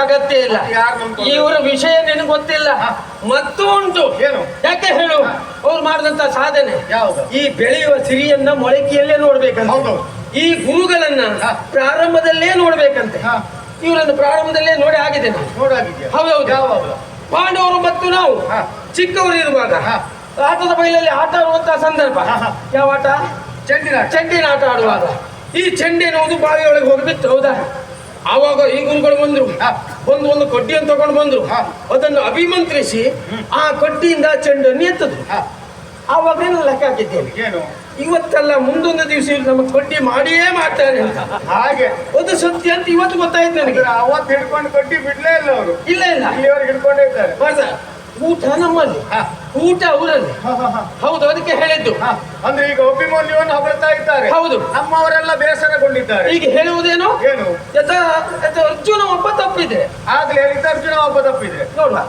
ಅಗತ್ಯ ಇಲ್ಲ. ಇವರ ವಿಷಯ ನಿನಗೆ ಗೊತ್ತಿಲ್ಲ. ಮತ್ತು ಉಂಟು. ಯಾಕೆ ಹೇಳು? ಅವ್ರು ಮಾಡಿದಂತ ಸಾಧನೆ ಈ ಬೆಳೆಯುವ ಸಿರಿಯನ್ನ ಮೊಳಕೆಯಲ್ಲೇ ನೋಡ್ಬೇಕಂತ. ಈ ಗುರುಗಳನ್ನ ಪ್ರಾರಂಭದಲ್ಲೇ ನೋಡ್ಬೇಕಂತೆ. ಇವರನ್ನು ಪ್ರಾರಂಭದಲ್ಲೇ ನೋಡಿ ಆಗಿದೆ. ಹೌದೌದು. ಪಾಂಡವರು ಮತ್ತು ನಾವು ಚಿಕ್ಕವರು ಇರುವಾಗ ಆಟದ ಬಯಲಲ್ಲಿ ಆಟ ಆಡುವಂತಹ ಸಂದರ್ಭ. ಯಾವ ಆಟ? ಚೆಂಡಿನ ಆಟ ಆಡುವಾಗ ಈ ಚೆಂಡಿ ಎನ್ನುವುದು ಬಾವಿಯೊಳಗೆ ಹೋಗ್ಬಿತ್ತು. ಹೌದಾ? ಆವಾಗ ಈ ಗುರುಗಳು ಬಂದ್ರು, ಒಂದು ಕಡ್ಡಿಯನ್ನು ತಗೊಂಡು ಬಂದ್ರು. ಅದನ್ನು ಅಭಿಮಂತ್ರಿಸಿ ಆ ಕಡ್ಡಿಯಿಂದ ಚೆಂಡನ್ನು ಎತ್ತದ್ರು. ಆವಾಗ ಏನು ಲೆಕ್ಕ ಹಾಕಿದ್ದೇನೆ, ಇವತ್ತಲ್ಲ ಮುಂದೊಂದು ದಿವಸ ನಮ್ಮ ಕಡ್ಡಿ ಮಾಡಿಯೇ ಮಾಡ್ತಾರೆ ಅಂತ. ಹಾಗೆ ಒಂದು ಸತ್ಯ ಅಂತ ಇವತ್ತು ಗೊತ್ತಾಯ್ತು ನನಗೆ. ಅವತ್ತು ಹಿಡ್ಕೊಂಡು ಕಡ್ಡಿ ಬಿಡ್ಲೇ ಇಲ್ಲ ಅವರು. ಇಲ್ಲ ಇಲ್ಲಿವರೆಗೆ ಹಿಡ್ಕೊಂಡೇ ಇದ್ದಾರೆ. ಊಟ ನಮ್ಮಲ್ಲಿ, ಊಟ ಅವರಲ್ಲಿ. ಹೌದು, ಅದಕ್ಕೆ ಹೇಳಿದ್ದು. ಅಂದ್ರೆ ಈಗ ಅಭಿಮನ್ಯುವನ್ನು ಹೊಗಳ್ತಾ ಇದ್ದಾರೆ. ಹೌದು, ನಮ್ಮವರೆಲ್ಲ ಬೇಸರಗೊಂಡಿದ್ದಾರೆ. ಈಗ ಹೇಳುವುದೇನು? ಏನು? ಅರ್ಜುನ ಒಬ್ಬ ತಪ್ಪಿದೆ. ಆಗ್ಲೇ ಹೇಳಿದ್ದ ಅರ್ಜುನ ಒಬ್ಬ ತಪ್ಪಿದೆ. ನೋಡುವ,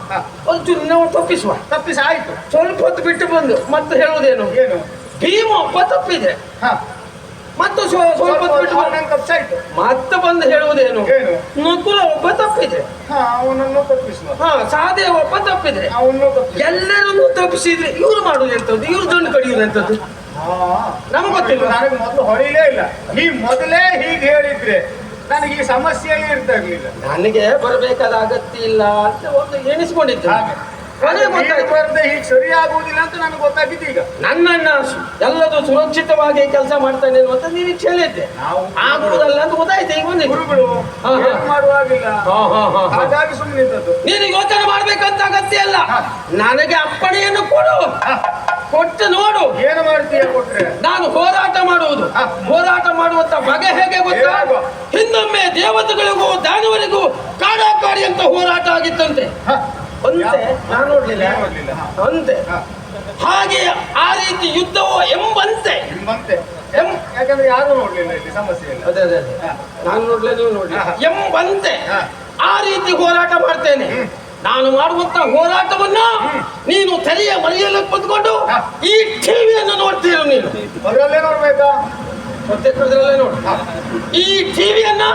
ಅರ್ಜುನ ನಾವು ತಪ್ಪಿಸಿ ಆಯ್ತು. ಸ್ವಲ್ಪ ಹೊತ್ತು ಬಿಟ್ಟು ಬಂದು ಮತ್ತೆ ಹೇಳುವುದೇನು? ಏನು? ಭೀಮ ಒಬ್ಬ ತಪ್ಪಿದೆ. ಮತ್ತು ಸ್ವಲ್ಪ ಹೊತ್ತು ಬಿಟ್ಟು ತಪ್ಪಾಯ್ತು. ಮತ್ತೆ ಬಂದು ಹೇಳುವುದೇನು? ಏನು? ನಕುಲ ಒಬ್ಬ ತಪ್ಪಿದೆ. ಅವನನ್ನು ತಪ್ಪಿಸುವ. ಸಾಧೆ ಒಬ್ಬ ತಪ್ಪಿದ್ರೆ ಅವನು ಎಲ್ಲರನ್ನು ತಪ್ಪಿಸಿದ್ರೆ ಇವ್ರು ಮಾಡುದು ಎಂತದ್ದು? ಇವ್ರು ದಂಡು ಕಡಿಯುದು ಎಂತದ್ದು? ನಮ್ಗೆ ಗೊತ್ತಿಲ್ಲ. ನನಗೆ ಮೊದಲು ಹೊಳಿಲೇ ಇಲ್ಲ. ಈ ಮೊದಲೇ ಹೀಗೆ ಹೇಳಿದ್ರೆ ನನಗೆ ಈ ಸಮಸ್ಯೆಯೇ ಇರ್ತಾ ಇರ್ಲಿಲ್ಲ. ನನಗೆ ಬರಬೇಕಾದ ಅಗತ್ಯ ಇಲ್ಲ ಅಂತ ಒಂದು ಎಣಿಸ್ಕೊಂಡಿದ್ದೆ. ಕೊನೆ ಗೊತ್ತಾಯ್ತು. ಬರ್ದೆ ಹೀಗೆ ಸರಿ ಆಗುವುದಿಲ್ಲ ಅಂತ ನನಗೆ ಗೊತ್ತಾಗಿತ್ತು ಈಗ. ನನ್ನನ್ನ ಎಲ್ಲದೂ ಸುರಕ್ಷಿತವಾಗಿ ಕೆಲಸ ಮಾಡ್ತಾನೆ ಅಂತ ನಿರೀಕ್ಷೆ ಹೇಳಿದ್ದೆ. ನಾವು ಆಗುವುದಲ್ಲ ಅಂತ ಗೊತ್ತಾಯ್ತು ಈಗ ಬಂದಿದ್ದು. ಗುರುಗಳು ಹಾ, ಹಾ. ಏನು ಮಾಡುವಾಗಿಲ್ಲ, ಹಾ. ಹಾಗಾಗಿ ಸುಮ್ಮನೆ ಇದ್ದದ್ದು. ನೀನು ಯೋಚನೆ ಮಾಡ್ಬೇಕಂತ ಅಗತ್ಯ ಇಲ್ಲ. ನನಗೆ ಅಪ್ಪಣೆಯನ್ನು ಕೊಡು, ಕೊಟ್ಟು ನೋಡು. ಏನು ಮಾಡ್ತೀಯ ಕೊಟ್ರೆ? ನಾನು ಹೋರಾಟ ಮಾಡುವುದು. ಹೋರಾಟ ಮಾಡುವಂತ ಬಗೆ ಹೇಗೆ ಗೊತ್ತಾ? ಹೇಗೋ? ಹಿಂದೊಮ್ಮೆ ದೇವತೆಗಳಿಗೂ ದಾನವರಿಗೂ ಕಾಡಾಕಾಡಿ ಅಂತ ಹೋರಾಟ ಆಗಿತ್ತಂತೆ. ಅಂತೆ ನಾನು ನೋಡ್ಲಿಲ್ಲ ಅಂತೆ. ಹಾಗೆ ಆ ರೀತಿ ಯುದ್ಧವೋ ಎಂಬಂತೆ. ಬಂತೆ ಯಾಕಂದ್ರೆ ಯಾರು ನೋಡ್ಲಿಲ್ಲ ಇಲ್ಲಿ, ಸಮಸ್ಯೆ ಇಲ್ಲ. ಅದೇ ನಾನು ನೋಡ್ಲೇ ನೀವು ನೋಡ್ಲಿ ಎಂಬಂತೆ ಆ ರೀತಿ ಹೋರಾಟ ಮಾಡ್ತೇನೆ. ನಾನು ಮಾಡುವಂತ ಹೋರಾಟವನ್ನ ನೀನು ತೆರೆಯ ಮನೆಯಲ್ಲಿ ಕುತ್ಕೊಂಡು ಈ ಟಿವಿಯನ್ನು ನೋಡ್ತೀರ. ನೀನು ಅದರಲ್ಲೇ ನೋಡ್ಬೇಕಾ? ಪ್ರತ್ಯೇಕದ್ರಲ್ಲೇ ನೋಡು. ಈ ಟಿವಿಯನ್ನ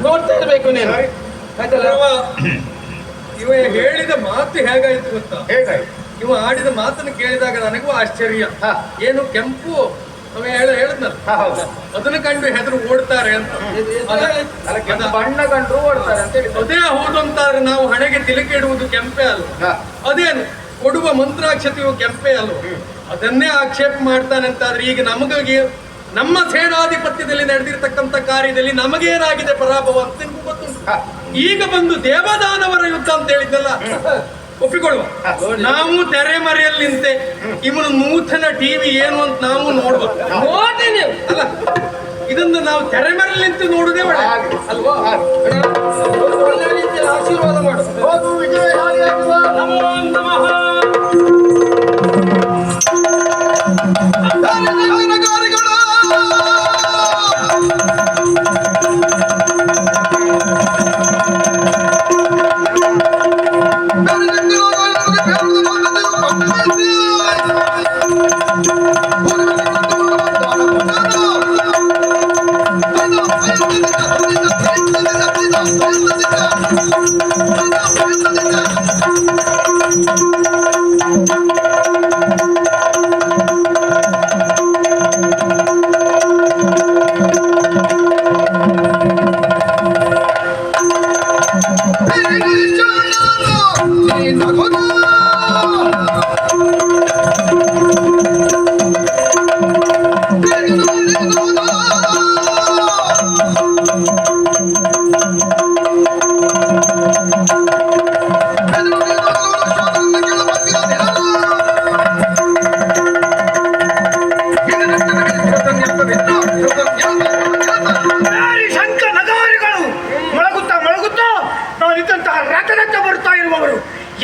ನೋಡ್ತಾ ಇರ್ಬೇಕು ನೀನು, ಆಯ್ತಲ್ಲ? ಇವ ಹೇಳಿದ ಮಾತು ಹೇಗಾಯ್ತು ಗೊತ್ತಾ? ಹೇಗಾಯ್ತು? ಇವ ಆಡಿದ ಮಾತನ್ನು ಕೇಳಿದಾಗ ನನಗೂ ಆಶ್ಚರ್ಯ. ಏನು ಕೆಂಪು ಅವ ಹೇಳದ್ನಲ್ಲ, ಅದನ್ನು ಕಂಡು ಹೆದರು ಓಡ್ತಾರೆ ಅಂತ. ಅಲ್ಲ, ಕೆಂಪು ಬಣ್ಣ ಕಂಡ್ರು ಓಡ್ತಾರೆ ಅಂತ ಹೇಳಿ. ಅದೇ ಹೌದು ಅಂತಾದ್ರೆ ನಾವು ಹಣೆಗೆ ತಿಲಕ ಇಡುವುದು ಕೆಂಪೇ ಅಲ್ಲ. ಅದೇನು ಕೊಡುವ ಮಂತ್ರಾಕ್ಷತೆಯು ಕೆಂಪೇ ಅಲ್ಲ. ಅದನ್ನೇ ಆಕ್ಷೇಪ ಮಾಡ್ತಾನೆ ಅಂತಾದ್ರೆ ಈಗ ನಮಗಾಗಿ ನಮ್ಮ ಸೇನಾಧಿಪತ್ಯದಲ್ಲಿ ನಡೆದಿರ್ತಕ್ಕಂಥ ಕಾರ್ಯದಲ್ಲಿ ನಮಗೇನಾಗಿದೆ ಪರಾಭವ ಅಂತ ನಿಮ್ಗೂ ಗೊತ್ತುಂಟು. ಈಗ ಬಂದು ದೇವದಾನವರ ಯುದ್ಧ ಅಂತ ಹೇಳಿದ್ದಲ್ಲ, ಒಪ್ಪಿಕೊಳ್ಳುವ. ನಾವು ತೆರೆಮರೆಯಲ್ಲಿ ನಿಂತೆ ಇವನು ನೂತನ ಟಿವಿ ಏನು ಅಂತ ನಾವು ನೋಡುವ. ನೋಡ್ತೇನೆ ಅಲ್ಲ, ಇದನ್ನು ನಾವು ತೆರೆಮರೆಯಲ್ಲಿ ನಿಂತು ನೋಡುದೇ ಒಳ್ಳೆ ಅಲ್ವಾ? ಒಳ್ಳೆ ರೀತಿಯಲ್ಲಿ ಆಶೀರ್ವಾದ ಮಾಡು. ಹೋಗು ವಿಜಯಶಾಲಿಯಾಗುವ. ನಮೋ ನಮಃ.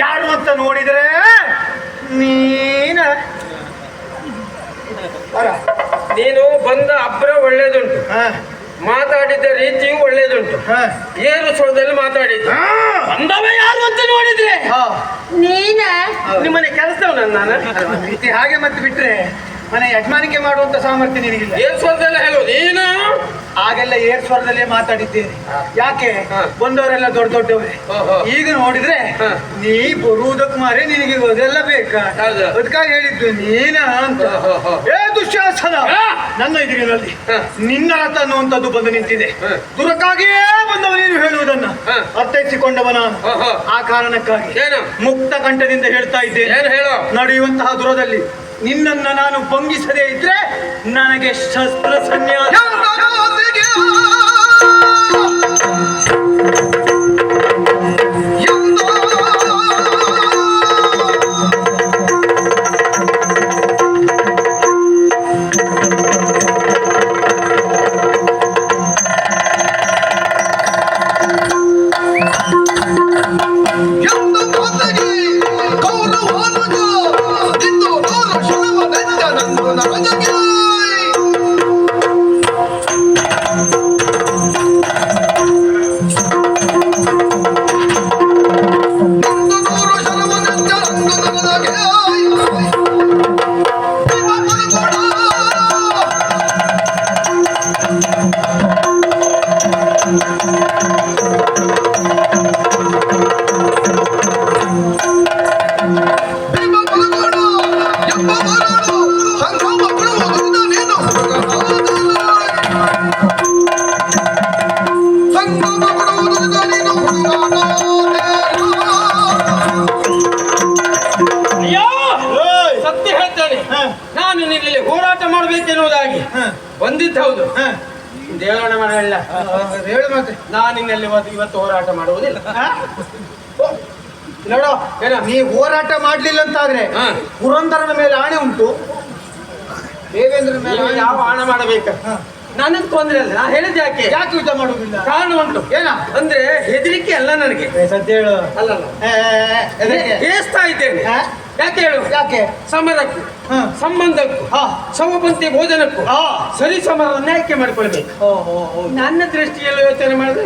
ಯಾರು ಅಂತ ನೋಡಿದ್ರೆ ನೀನು ಬಂದ ಅಬ್ರ ಒಳ್ಳೇದುಂಟು, ಮಾತಾಡಿದ ರೀತಿಯೂ ಒಳ್ಳೇದುಂಟು, ಏನು ಸ್ವರದಲ್ಲಿ ಮಾತಾಡಿದ್ದು. ಬಂದವ ಯಾರು ಅಂತ ನೋಡಿದ್ರೆ ನೀನ ನಿಮ್ಮನೆ ಕೆಲಸದವ ನಾನು ಹಾಗೆ ಮತ್ತೆ ಬಿಟ್ರೆ ಮನೆ ಯಜಮಾನಿಕೆ ಮಾಡುವಂತ ಸಾಮರ್ಥ್ಯ ನಿನಗಿಲ್ಲ. ಏನ್ ಸ್ವರದಲ್ಲಿ ಹೇಳೋದು ನೀನು? ಆಗೆಲ್ಲ ಏರ್ ಸ್ವರದಲ್ಲೇ ಮಾತಾಡಿದ್ದೇನೆ. ಯಾಕೆ? ಬಂದವರೆಲ್ಲ ದೊಡ್ಡ ದೊಡ್ಡವರೇ. ಈಗ ನೋಡಿದ್ರೆ ನೀ ಬರುವುದಕ್ಕೆ ಮಾರೆ ನಿನಗೆ ಅದೆಲ್ಲ ಬೇಕಾ? ಅದಕ್ಕಾಗಿ ಹೇಳಿದ್ದು ನೀನ ಅಂತ. ಏ ದುಶ್ಯಾಸನ, ನನ್ನ ಎದುರಿನಲ್ಲಿ ನಿನ್ನ ರಥ ಅನ್ನುವಂಥದ್ದು ಬಂದು ನಿಂತಿದೆ. ದುರಕ್ಕಾಗಿಯೇ ಬಂದವ ನೀನು ಹೇಳುವುದನ್ನ ಅರ್ಥೈಸಿಕೊಂಡವ ನಾನು. ಆ ಕಾರಣಕ್ಕಾಗಿ ಮುಕ್ತ ಕಂಠದಿಂದ ಹೇಳ್ತಾ ಇದ್ದೇನೆ, ನಡೆಯುವಂತಹ ದುರದಲ್ಲಿ ನಿನ್ನನ್ನ ನಾನು ಭಂಗಿಸದೇ ಇದ್ರೆ ನನಗೆ ಶಸ್ತ್ರ ಸನ್ಯಾಸ. ಬಂದಿದ್ದು ಹೌದು. ದೇವರಣ ಮನೆ ಹೇಳ ಹೇಳು ಮತ್ತೆ. ನಾನು ಇನ್ನೆಲ್ಲಿ ಇವತ್ತು ಹೋರಾಟ ಮಾಡುವುದಿಲ್ಲ. ನೋಡೋ ಏನ? ನೀ ಹೋರಾಟ ಮಾಡ್ಲಿಲ್ಲ ಅಂತಾದ್ರೆ ಹಾ. ಪುರಂದರನ ಮೇಲೆ ಆಣೆ ಉಂಟು, ದೇವೇಂದ್ರನ ಮೇಲೆ ನೀವು ಆಣೆ ಯಾವ ಉಂಟು. ಹಣ ಮಾಡಬೇಕ? ಹಾ. ನನಗೆ ತೊಂದ್ರೆ ಇಲ್ಲ. ನಾ ಹೇಳಿದ ಯಾಕೆ ಯಾಕೆ ಯುದ್ಧ ಮಾಡುವುದಿಲ್ಲ? ಕಾರಣ ಉಂಟು. ಏನ? ಅಂದ್ರೆ ಹೆದರಿಕೆ ಅಲ್ಲ ನನಗೆ. ಸತ್ಯ ಹೇಳು. ಅಲ್ಲಲ್ಲ ಎದಕ್ಕೆ? ಹೇಸ್ತಾ ಇದ್ದೇನೆ. ಹಾ? ಯಾಕೆ ಹೇಳು? ಯಾಕೆ? ಸಮರಕ್ಕೂ ಹಾ. ಸಂಬಂಧಕ್ಕೂ ಹಾ. ಸಮಪಂಥಿ ಭೋಜನಕ್ಕೂ ಹಾ. ಸರಿ ಸಮರನ್ನ ಆಯ್ಕೆ ಮಾಡ್ಕೊಳ್ಬೇಕು. ನನ್ನ ದೃಷ್ಟಿಯಲ್ಲಿ ಯೋಚನೆ ಮಾಡಿದ್ರೆ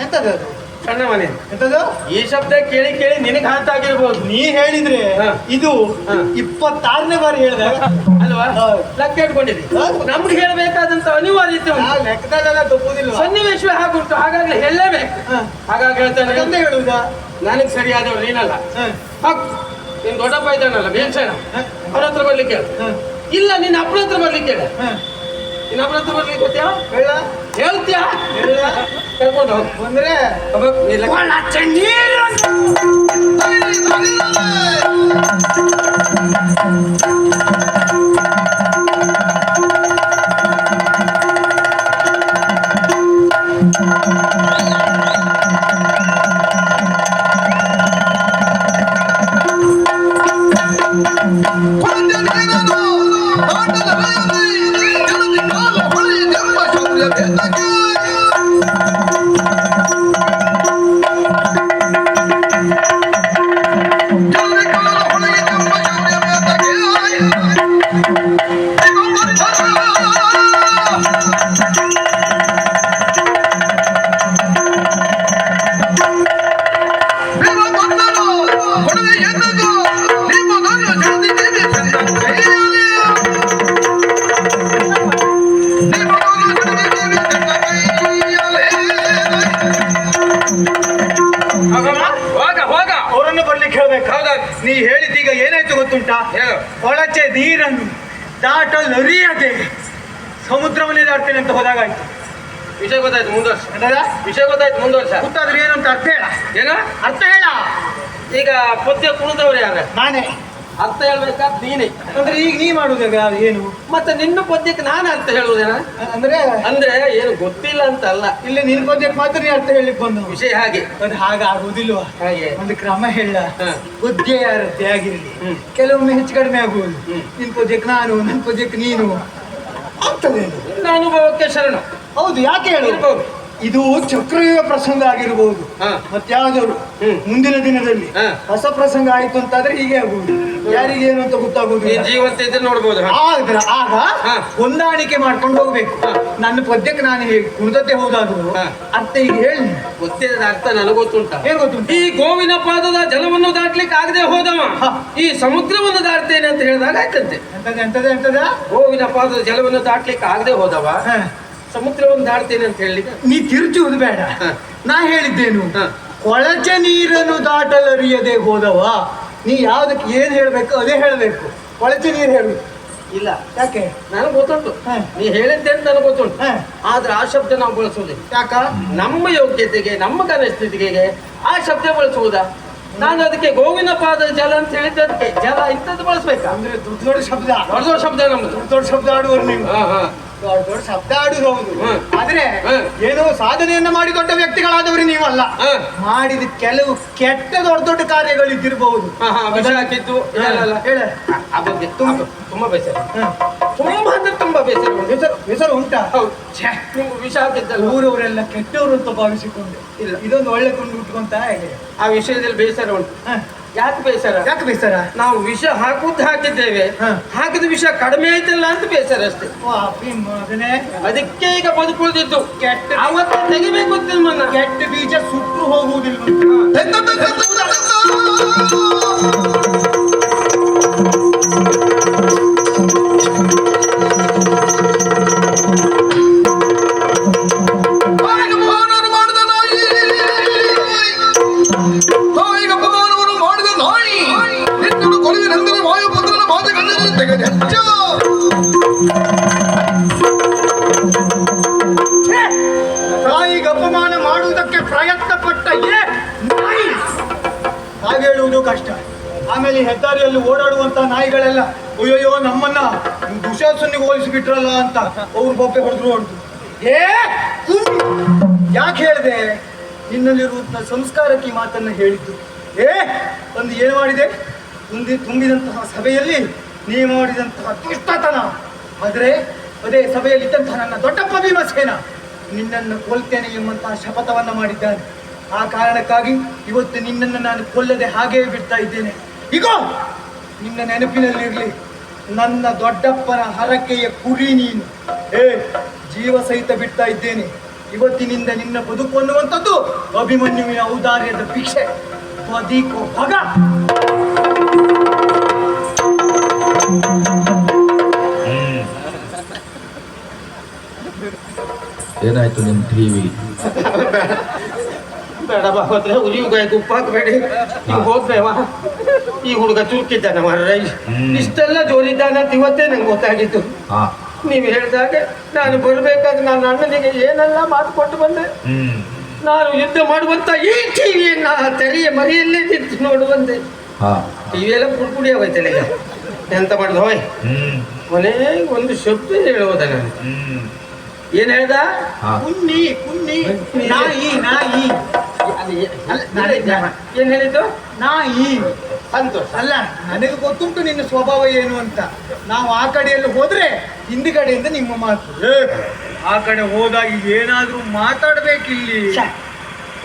ಎಂತದು ಅದು? ಸಣ್ಣ ಮನೆ. ಎಂತದು? ಈ ಶಬ್ದ ಕೇಳಿ ಕೇಳಿ ನಿನಗೆ ಹಾರ್ಟ್ ಆಗಿರ್ಬೋದು. ನೀ ಹೇಳಿದ್ರೆ ಹಾ. ಇದು ಹಾ. 26ನೇ ಬಾರಿ ಹೇಳಿದಾಗ ಅಲ್ವಾ? ಹೌದು. ಲೆಕ್ಕ ಇಟ್ಕೊಂಡಿದ್ದಿ. ಹೌದು. ನಮ್ಗೆ ಹೇಳಬೇಕಾದಂತ ಅನಿವಾರ್ಯತೆ ಉಂಟು. ಲೆಕ್ಕದಲ್ಲ ತಪ್ಪುದಿಲ್ವಾ? ಸನ್ನಿವೇಶ ಹಾಗುಂಟು, ಹಾಗಾಗ್ಲೇ ಹೇಳಲೇಬೇಕು. ಹಾ. ಹಾಗಾಗಿ ಹೇಳ್ತಾನೆ, ಎಂತ ಹೇಳುವುದಾ? ನನಗೆ ಸರಿಯಾದವ್ರು ನೀನಲ್ಲ. ಹಾ. ಹಾಕು, ನೀನ್ ದೊಡ್ಡಪ್ಪ ಇದ್ದಾನಲ್ಲ ಬೇಲ್ಸೇನ, ಅವ್ರ ಹತ್ರ ಬರ್ಲಿಕ್ಕೆ ಹೇಳು. ಹಾ. ಇಲ್ಲ ನಿನ್ನ ಅಪ್ಪನ ಹತ್ರ ಬರ್ಲಿಕ್ಕೆ ಹೇಳು. ಹಾ. ನಿನ್ನ ಅಪ್ಪನ ಹತ್ರ ಬರ್ಲಿಕ್ಕೆ ಗೊತ್ತ್ಯಾ? ಹೇಳ ಹೇಳ್ತೀಯಾ? ಹೇಳ ಕರ್ಕೊಂಡು ಹೋಗು. ಬಂದ್ರೆ ಅಬ್ಬಾ, ನೀ ಲೆಕ್ಕ- ಹೋಗ ಹೋಗ. ಅವರನ್ನು ಬರ್ಲಿಕ್ಕೆ ಹೇಳ್ಬೇಕು. ಹೌದಾ? ನೀ ಹೇಳಿದ್ದೀಗ ಏನಾಯ್ತು ಗೊತ್ತುಂಟಾ? ಹೇಳು. ಕೊಳಚೆ ನೀರನ್ನು ದಾಟಲರಿಯದೆ ಸಮುದ್ರವನ್ನೇ ದಾಟ್ತೇನೆ ಅಂತ ಹೋದಾಗಾಯ್ತು. ವಿಷಯ ಗೊತ್ತಾಯ್ತು, ಮುಂದುವರ್ಸ. ಎಂತದ? ವಿಷಯ ಗೊತ್ತಾಯ್ತು, ಮುಂದುವರ್ಸ. ಗೊತ್ತಾದ್ರೆ ಏನು ಅಂತ ಅರ್ಥ ಹೇಳ. ಏನ ಅರ್ಥ ಹೇಳ. ಈಗ ಪದ್ಯ ಕುಣಿದವ್ರು ಯಾರ? ನಾನೇ. ಅರ್ಥ ಹೇಳ್ಬೇಕಾದ್ ನೀನೆ. ಅಂದ್ರೆ ಈಗ ನೀ ಮಾಡುದಾಗ ಏನು? ಮತ್ತೆ ನಿನ್ನ ಪದ್ಯಕ್ಕೆ ನಾನು ಅರ್ಥ ಹೇಳುವುದೇನ? ಅಂದ್ರೆ ಅಂದ್ರೆ ಏನು ಗೊತ್ತಿಲ್ಲ ಅಂತ ಅಲ್ಲ, ಇಲ್ಲಿ ನಿನ್ ಪದ್ಯಕ್ಕೆ ಮಾತ್ರ ನೀ ಅರ್ಥ ಹೇಳಲಿಕ್ಕೆ ಬಂದು. ವಿಷಯ ಹಾಗೆ. ಅದು ಹಾಗಾಗುವುದಿಲ್ವಾ? ಹಾಗೆ ಒಂದು ಕ್ರಮ ಹೇಳ. ಹಾ. ಪದ್ಯ ಯಾರದ್ದೇ ಆಗಿರ್ಲಿ, ಹ್ಮ್. ಕೆಲವೊಮ್ಮೆ ಹೆಚ್ಚು ಕಡಿಮೆ ಆಗುವುದು. ಹ್ಮ್. ನಿನ್ ಪದ್ಯಕ್ಕೆ ನಾನು, ನನ್ನ ಪದ್ಯಕ್ಕೆ ನೀನು ಆಗ್ತದೆ. ನಿನ್ನ ಅನುಭವಕ್ಕೆ ಶರಣ. ಹೌದು, ಯಾಕೆ ಹೇಳು? ಇರ್ಬೋದು. ಇದು ಚಕ್ರವ್ಯೂಹ ಪ್ರಸಂಗ ಆಗಿರಬಹುದು. ಹಾ. ಮತ್ಯಾವ್ದಾದ್ರು ಹ್ಮ್. ಮುಂದಿನ ದಿನದಲ್ಲಿ ಹಾ. ಹೊಸ ಪ್ರಸಂಗ ಆಯ್ತು ಅಂತಾದ್ರೆ ಹೀಗೆ ಆಗುವುದು. ಯಾರಿಗೆ ಏನು ಅಂತ ಗೊತ್ತಾಗುವುದು. ನೀನ್ ಜೀವಂತ ಇದ್ರೆ ನೋಡ್ಬೋದು. ಆಗ ಹಾ. ಹೊಂದಾಣಿಕೆ ಮಾಡ್ಕೊಂಡು ಹೋಗ್ಬೇಕು. ಹಾ. ನನ್ನ ಪದ್ಯಕ್ಕೆ ನಾನು ಹೇಗೆ ಕುಣಿದತ್ತೆ ಹೋದಾದ್ರು ಹಾ. ಅರ್ಥ ಈಗ ಹೇಳಿ. ಗೊತ್ತಿರದ ಅರ್ಥ ನನಗೆ ಗೊತ್ತುಂಟ. ಏನ್ ಗೊತ್ತುಂಟು? ಈ ಗೋವಿನ ಪಾದದ ಜಲವನ್ನು ದಾಟ್ಲಿಕ್ಕೆ ಆಗದೆ ಹೋದವ ಹಾ. ಈ ಸಮುದ್ರವನ್ನು ದಾಟ್ತೇನೆ ಅಂತ ಹೇಳಿದಾಗ ಆಯ್ತಂತೆ. ಎಂತದ ಗೋವಿನ ಪಾದದ ಜಲವನ್ನು ದಾಟ್ಲಿಕ್ಕೆ ಆಗದೆ ಹೋದವ ಹಾ. ಸಮುದ್ರವನ್ನು ದಾಟ್ತೇನೆ ಅಂತ ಹೇಳಿಕ್ಕೆ ನೀ ತಿರುಚುವುದು ಬೇಡ. ಹಾ. ನಾ ಹೇಳಿದ್ದೇನು? ಹಾ. ಕೊಳಚೆ ನೀರನ್ನು ದಾಟಲರಿಯದೆ ಹೋದವ. ನೀ ಯಾವ್ದಕ್ಕೆ ಏನ್ ಹೇಳ್ಬೇಕು ಅದೇ ಹೇಳ್ಬೇಕು. ಕೊಳಚೆ ನೀರು ಹೇಳು. ಇಲ್ಲ, ಯಾಕೆ? ನನಗೆ ಗೊತ್ತುಂಟು. ಹಾ. ನೀ ಹೇಳಿದ್ದೇನೆ ನನಗೆ ಗೊತ್ತುಂಟು. ಹಾ. ಆದ್ರೆ ಆ ಶಬ್ದ ನಾವು ಬಳಸುವುದಿಲ್ಲ. ಯಾಕ? ನಮ್ಮ ಯೋಗ್ಯತೆಗೆ, ನಮ್ಮ ಕನಸ್ಥಿತಿಗೆ ಆ ಶಬ್ದ ಬಳಸುವುದಾ? ನಾನು ಅದಕ್ಕೆ ಗೋವಿನ ಪಾದ ಜಲ ಅಂತ ಹೇಳಿದ್ದಕ್ಕೆ ಜಲ ಇಂಥದ್ದು ಬಳಸ್ಬೇಕಾ? ಅಂದ್ರೆ ದೊಡ್ಡ ದೊಡ್ಡ ಶಬ್ದ, ದೊಡ್ಡ ದೊಡ್ಡ ಶಬ್ದ ನಮ್ದು. ದೊಡ್ಡ ದೊಡ್ಡ ಶಬ್ದ ಆಡುವರು ನೀವು. ಹಾ ಹಾ. ದೊಡ್ಡ ದೊಡ್ಡ ಶಬ್ದ ಆಡುವುದು ಹೌದು. ಹ್ಮ್. ಆದ್ರೆ ಹ್ಮ್. ಏನೋ ಸಾಧನೆಯನ್ನ ಮಾಡಿ ದೊಡ್ಡ ವ್ಯಕ್ತಿಗಳಾದವರು ನೀವಲ್ಲ. ಹಾ. ಮಾಡಿದ ಕೆಲವು ಕೆಟ್ಟ ದೊಡ್ಡ ದೊಡ್ಡ ಕಾರ್ಯಗಳಿದ್ದಿರಬಹುದು. ಹಾ ಹಾ, ವಿಷ ಹಾಕಿದ್ದು ಇದೆಲ್ಲ ಹೇಳ. ಆ ಬಗ್ಗೆ ತುಂಬಾ ಬೇಸರ. ಹ್ಮ್. ತುಂಬಾ ಅಂದ್ರೆ ತುಂಬಾ ಬೇಸರ ಉಂಟು. ಹೆಸರು ಉಂಟಾ? ಹೌದು. ನಿಮ್ಗೆ ವಿಷ ಹಾಕಿದ್ದಲ್ಲ, ಊರವರೆಲ್ಲ ಕೆಟ್ಟವರು ಅಂತ ಭಾವಿಸಿಕೊಂಡು ಇಲ್ಲ. ಇದೊಂದು ಒಳ್ಳೆ ತುಂಡು ಉಟ್ಕೊಂತ ಹೇಗೆ? ಆ ವಿಷಯದಲ್ಲಿ ಬೇಸರ ಉಂಟು. ಹ. ಯಾಕೆ ಬೇಸರ? ಯಾಕೆ ಬೇಸರ? ನಾವು ವಿಷ ಹಾಕಿದ್ದೇವೆ, ಹಾ. ಹಾಕಿದ ವಿಷ ಕಡಿಮೆ ಆಯ್ತಲ್ಲ ಅಂತ ಬೇಸರ ಅಷ್ಟೇ. ಮಗನೇ, ಅದಕ್ಕೆ ಈಗ ಬದುಕುಳಿದಿದ್ದು. ಕೆಟ್ಟ ಅವತ್ತು ತೆಗಿಬೇಕು ಅಂತ ನನ್ನ ಕೆಟ್ಟ ಬೀಜ ಸುಟ್ಟು ಹೋಗುವುದಿಲ್ಲ. ತಾಯಿಗೆ ಅಪಮಾನ ಮಾಡುವುದಕ್ಕೆ ಪ್ರಯತ್ನ ಪಟ್ಟ ನಾಯಿ. ಹಾಗೆ ಹೇಳುವುದು ಕಷ್ಟ. ಆಮೇಲೆ ಹೆದ್ದಾರಿಯಲ್ಲಿ ಓಡಾಡುವಂತ ನಾಯಿಗಳೆಲ್ಲ ಅಯ್ಯಯ್ಯೋ ನಮ್ಮನ್ನ ದುಶಾಸನಿಗೆ ಹೋಲಿಸಿಬಿಟ್ರಲ್ಲ ಅಂತ ಅವ್ರು ಬೊಬ್ಬೆ ಹೊಡೆದ್ರು ಹೊಡೆದು. ಏ ಯಾಕೆ ಹೇಳಿದೆ? ನಿನ್ನಲ್ಲಿರುವಂತಹ ಸಂಸ್ಕಾರಕ್ಕೆ ಈ ಮಾತನ್ನ ಹೇಳಿದ್ದು. ಒಂದು ಏನು ಮಾಡಿದೆ? ತುಂಬಿದಂತಹ ಸಭೆಯಲ್ಲಿ ನೀ ಮಾಡಿದಂತಹ ದುಷ್ಟತನ. ಆದರೆ ಅದೇ ಸಭೆಯಲ್ಲಿ ಇದ್ದಂತಹ ನನ್ನ ದೊಡ್ಡಪ್ಪ ಭೀಮಸೇನ ನಿನ್ನನ್ನು ಕೊಲ್ತೇನೆ ಎಂಬಂತಹ ಶಪಥವನ್ನ ಮಾಡಿದ್ದಾನೆ. ಆ ಕಾರಣಕ್ಕಾಗಿ ಇವತ್ತು ನಿನ್ನನ್ನು ನಾನು ಕೊಲ್ಲದೆ ಹಾಗೇ ಬಿಡ್ತಾ ಇದ್ದೇನೆ. ಈಗ ನಿನ್ನ ನೆನಪಿನಲ್ಲಿರಲಿ, ನನ್ನ ದೊಡ್ಡಪ್ಪನ ಹರಕೆಯ ಕುರಿ ನೀನು. ಜೀವ ಸಹಿತ ಬಿಡ್ತಾ ಇದ್ದೇನೆ. ಇವತ್ತಿನಿಂದ ನಿನ್ನ ಬದುಕು ಅನ್ನುವಂಥದ್ದು ಅಭಿಮನ್ಯುವಿನ ಔದಾರ್ಯದ ಭಿಕ್ಷೆ. ಬದಿಕೋ ಭಗ. ಏನಾಯ್ತು ನಿಮ್ ಟಿವಿ? ಬೇಡ ಬಾಬಾದ್ರೆ ಉರಿಯುಗಾಯಕ್ಕೆ ಉಪ್ಪು ಹಾಕಬೇಡಿ. ಈಗ ಹೋಗ್ಬೇವ. ಈ ಹುಡುಗ ಚುರುಕಿದ್ದಾನೆ ಮಾರ್ರೆ. ಇಷ್ಟೆಲ್ಲ ಜೋರಿದ್ದಾನೆ ಅಂತ ಇವತ್ತೇ ನಂಗೆ ಗೊತ್ತಾಗಿದ್ದು. ನೀವು ಹೇಳಿದಾಗ ನಾನು ಬರ್ಬೇಕಾದ್ರೆ ನನ್ನ ಅಣ್ಣನಿಗೆ ಏನೆಲ್ಲ ಮಾತು ಕೊಟ್ಟು ಬಂದೆ. ನಾನು ಯುದ್ಧ ಮಾಡುವಂತ ಈ ಟಿವಿಯನ್ನ ತೆರೆಯ ಮರಿಯಲ್ಲೇ ನಿಂತು ನೋಡು ಬಂದೆ. ಟಿವಿ ಎಲ್ಲ ಪುಡಿ ಆಗೋಯ್ತಲ್ಲ ಈಗ. ಎಂತ ಮಾಡುದು ಹೋಯ್. ಕೊನೆಗೆ ಒಂದು ಶಬ್ದ ಹೇಳೋದ ನಾನು. ಏನ್ ಹೇಳ್ದ? ಕುನ್ನಿ ಕುನ್ನಿ ನಾಯಿ ನಾಯಿ. ಏನ್ ಹೇಳಿದ್ದು? ನಾಯಿ. ಸಂತೋಷ. ಅಲ್ಲ, ನನಗೆ ಗೊತ್ತುಂಟು ನಿನ್ನ ಸ್ವಭಾವ ಏನು ಅಂತ. ನಾವು ಆ ಕಡೆಯಲ್ಲಿ ಹೋದ್ರೆ ಹಿಂದ್ಗಡೆಯಿಂದ ನಿಮ್ಮ ಮಾತು. ಆ ಕಡೆ ಹೋದಾಗ ಏನಾದ್ರೂ ಮಾತಾಡ್ಬೇಕಿಲ್ಲಿ.